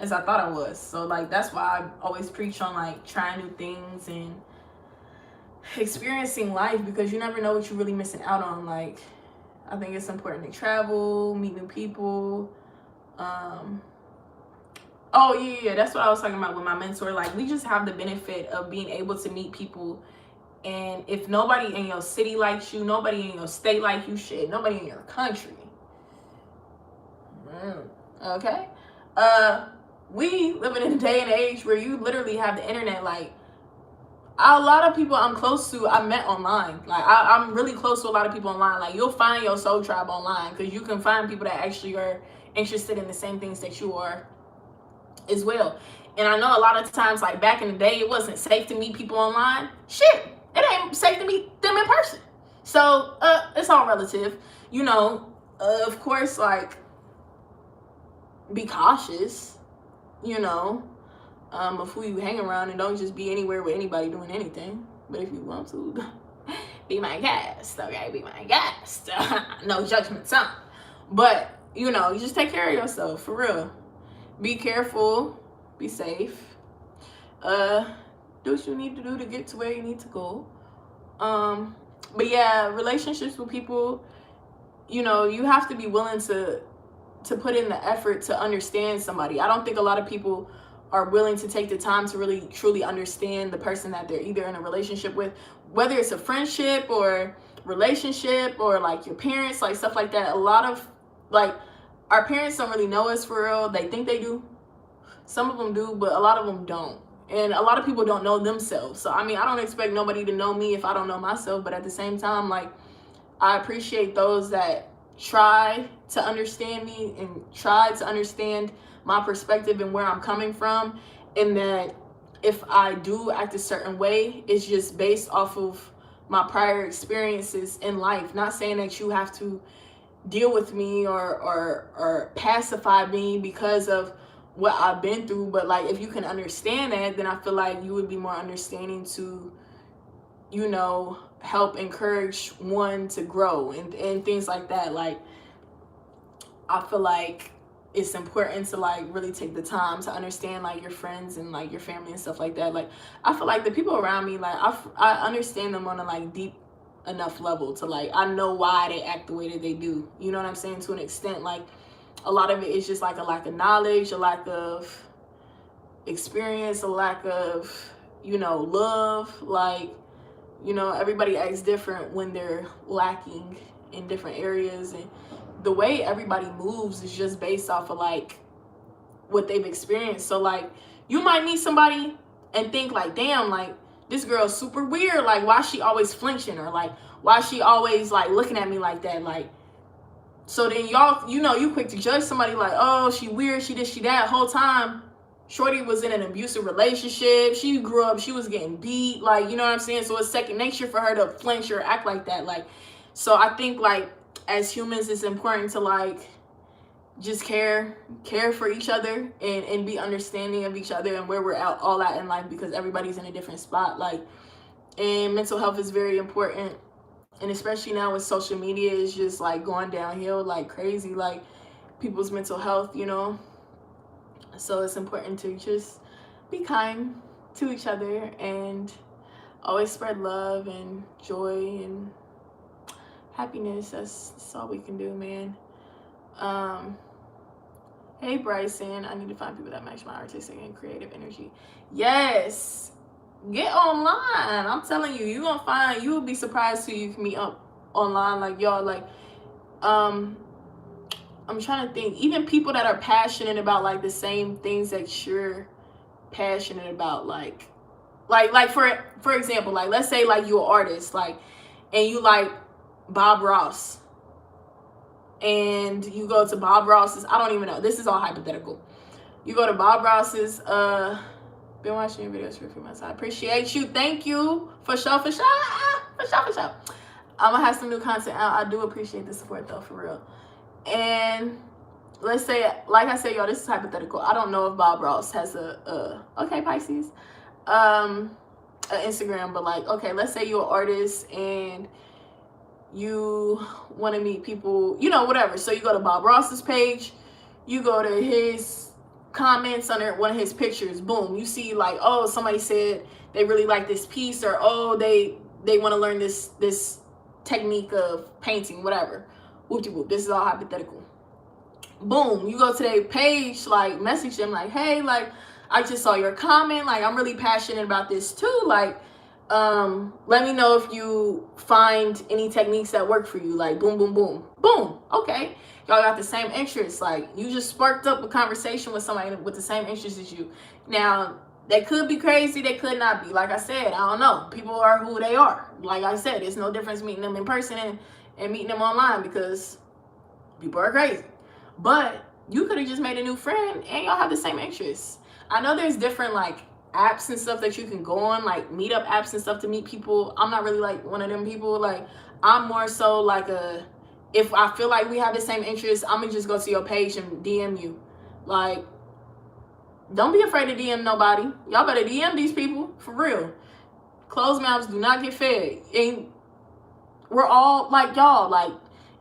as I thought I was. So like, that's why I always preach on like trying new things and experiencing life, because you never know what you're really missing out on. Like, I think it's important to travel, meet new people. Oh yeah, that's what I was talking about with my mentor. Like, we just have the benefit of being able to meet people, and if nobody in your city likes you, nobody in your state likes you, shit, nobody in your country. Okay? We living in a day and age where you literally have the internet. Like, a lot of people I'm close to, I met online. Like, I'm really close to a lot of people online. Like, you'll find your soul tribe online, because you can find people that actually are interested in the same things that you are as well. And I know a lot of times, like back in the day, it wasn't safe to meet people online. Shit, it ain't safe to meet them in person. So it's all relative, you know. Of course, like, be cautious, you know, of who you hang around, and don't just be anywhere with anybody doing anything. But if you want to, be my guest, okay? Be my guest. No judgment, son. But, you know, you just take care of yourself, for real. Be careful. Be safe. Do what you need to do to get to where you need to go. But yeah, relationships with people, you know, you have to be willing to put in the effort to understand somebody. I don't think a lot of people are willing to take the time to really truly understand the person that they're either in a relationship with, whether it's a friendship or relationship or like your parents, like stuff like that. A lot of like our parents don't really know us for real. They think they do. Some of them do, but a lot of them don't. And a lot of people don't know themselves. So I mean, I don't expect nobody to know me if I don't know myself, but at the same time, like, I appreciate those that try to understand me and try to understand my perspective and where I'm coming from, and that if I do act a certain way, it's just based off of my prior experiences in life. Not saying that you have to deal with me or pacify me because of what I've been through, but like if you can understand that, then I feel like you would be more understanding to, you know, help encourage one to grow and things like that. Like, I feel like it's important to like really take the time to understand like your friends and like your family and stuff like that. Like, I feel like the people around me, like I understand them on a like deep enough level to like, I know why they act the way that they do, you know what I'm saying, to an extent. Like, a lot of it is just like a lack of knowledge, a lack of experience, a lack of, you know, love. Like, you know, everybody acts different when they're lacking in different areas, and the way everybody moves is just based off of like what they've experienced. So like, you might meet somebody and think like, damn, like this girl's super weird, like why she always flinching, or like why she always like looking at me like that. Like, so then y'all, you know, you quick to judge somebody like, oh, she weird, she this, she that. Whole time shorty was in an abusive relationship, she grew up, she was getting beat, like, you know what I'm saying? So it's second nature for her to flinch or act like that. Like, so I think like as humans, it's important to like just care for each other and be understanding of each other and where we're all at in life, because everybody's in a different spot. Like, and mental health is very important, and especially now with social media, is just like going downhill like crazy, like people's mental health, you know. So it's important to just be kind to each other and always spread love and joy and happiness. That's all we can do, man. Hey Bryson, I need to find people that match my artistic and creative energy. Yes, get online. I'm telling you, you will be surprised who you can meet up online. Like, y'all, like, I'm trying to think, even people that are passionate about like the same things that you're passionate about, like for example, like let's say like you're an artist, like, and you like Bob Ross, and you go to Bob Ross's, I don't even know, this is all hypothetical. You go to Bob Ross's, been watching your videos for a few months. I appreciate you. Thank you. For sure. I'm gonna have some new content out. I do appreciate the support though, for real. And let's say, like I said, y'all, this is hypothetical. I don't know if Bob Ross has okay, Pisces, an Instagram, but like, okay, let's say you're an artist and you want to meet people, you know, whatever. So you go to Bob Ross's page, you go to his comments under one of his pictures, boom, you see like, oh, somebody said they really like this piece, or oh, they want to learn this technique of painting, whatever. Whoop-de-whoop. This is all hypothetical. Boom, you go to their page, like message them like, hey, like I just saw your comment, like I'm really passionate about this too, like let me know if you find any techniques that work for you. Like, boom, boom, boom, boom. Okay, y'all got the same interests. Like, you just sparked up a conversation with somebody with the same interests as you. Now, they could be crazy, they could not be. Like I said, I don't know. People are who they are. Like I said, there's no difference meeting them in person and meeting them online, because people are crazy. But you could have just made a new friend and y'all have the same interests. I know there's different like apps and stuff that you can go on, like meetup apps and stuff to meet people. I'm not really like one of them people. Like, I'm more so like if I feel like we have the same interests, I'm gonna just go to your page and DM you. Like, don't be afraid to DM nobody. Y'all better DM these people, for real. Closed mouths do not get fed. And we're all like y'all, like,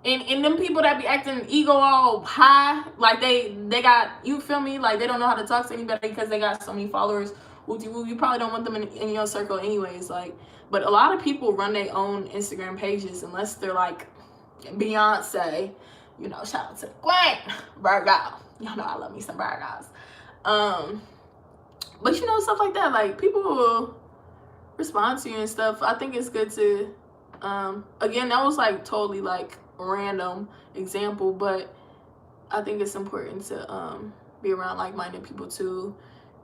and them people that be acting ego all high, like they got, you feel me, like they don't know how to talk to anybody because they got so many followers. You probably don't want them in your circle anyways. Like, but a lot of people run their own Instagram pages unless they're like Beyonce, you know. Shout out to the Queen Virgo. Y'all know I love me some Virgos. But you know, stuff like that, like people will respond to you and stuff. I think it's good to again, that was like totally like a random example, but I think it's important to be around like-minded people too,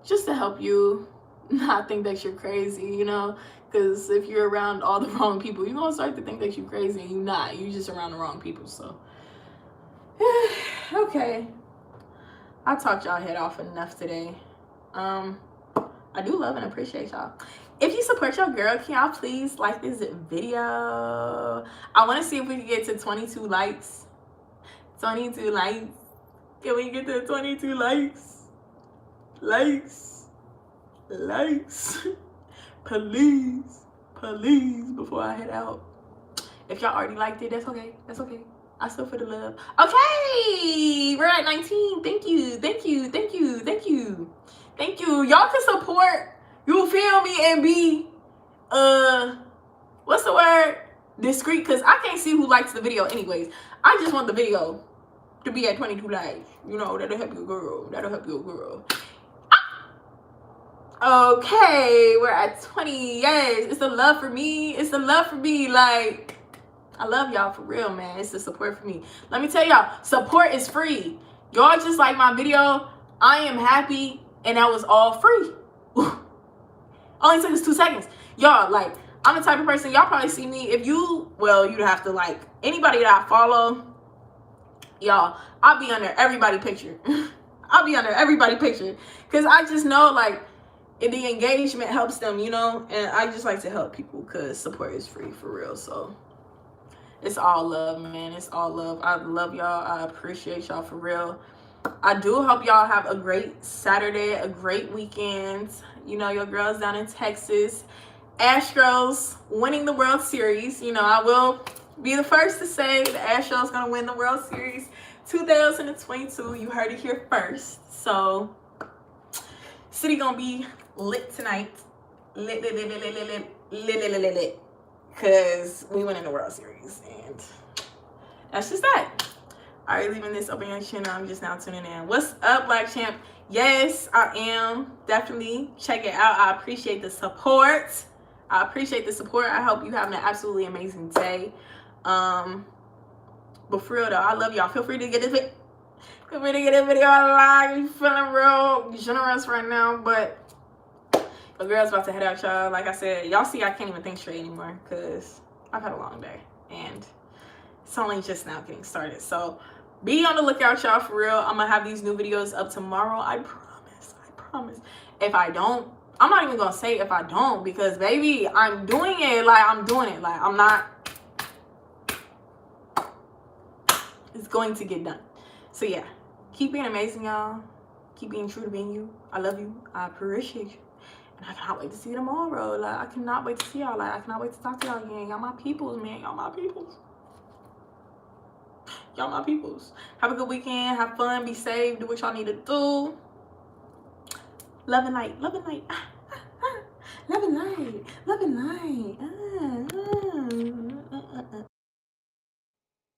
just to help you not think that you're crazy, you know, because if you're around all the wrong people, you're gonna start to think that you're crazy, and you're not. You just around the wrong people. So okay, I talked y'all head off enough today. I do love and appreciate y'all. If you support your girl, can y'all please like this video? I want to see if we can get to 22 likes. 22 likes. Can we get to 22 likes? Likes. Please. Before I head out. If y'all already liked it, that's okay. That's okay. I still feel the love. Okay. We're at 19. Thank you. Y'all can support, you feel me, and be what's the word? Discreet, because I can't see who likes the video anyways. I just want the video to be at 22 likes. You know, that'll help your girl. Okay, we're at 20. Yes, it's the love for me. Like, I love y'all for real, man. It's the support for me. Let me tell y'all, support is free. Y'all just like my video. I am happy, and that was all free. Only took us 2 seconds. Y'all, like, I'm the type of person, y'all probably see me. If you, well, you'd have to like anybody that I follow. Y'all, I'll be under everybody picture. Because I just know, like, if the engagement helps them, you know, and I just like to help people because support is free for real. So it's all love, man. It's all love. I love y'all. I appreciate y'all for real. I do hope y'all have a great Saturday, a great weekend. You know, your girl's down in Texas. Astros winning the World Series. You know, I will be the first to say the Astros going to win the World Series 2022. You heard it here first. So, city going to be lit tonight. Lit. Because we win in the World Series. And that's just that. All right, leaving this open your channel. I'm just now tuning in. What's up, Black Champ? Yes, I am. Definitely check it out. I appreciate the support. I hope you having an absolutely amazing day. But for real though, I love y'all. Feel free to get this video. Live. You feeling real generous right now, but the girl's about to head out, y'all. Like I said, y'all see I can't even think straight anymore because I've had a long day and it's only just now getting started. So be on the lookout, y'all, for real. I'm gonna have these new videos up tomorrow. I promise. If I don't, I'm not even gonna say if I don't, because baby, I'm doing it. Like, I'm not. It's going to get done. So yeah, keep being amazing, y'all. Keep being true to being you. I love you. I appreciate you. And I cannot wait to see you tomorrow. Like, I cannot wait to see y'all. Like, I cannot wait to talk to y'all again. Y'all my peoples, man. Y'all my peoples. Have a good weekend. Have fun. Be safe. Do what y'all need to do. Love and light. Love and light.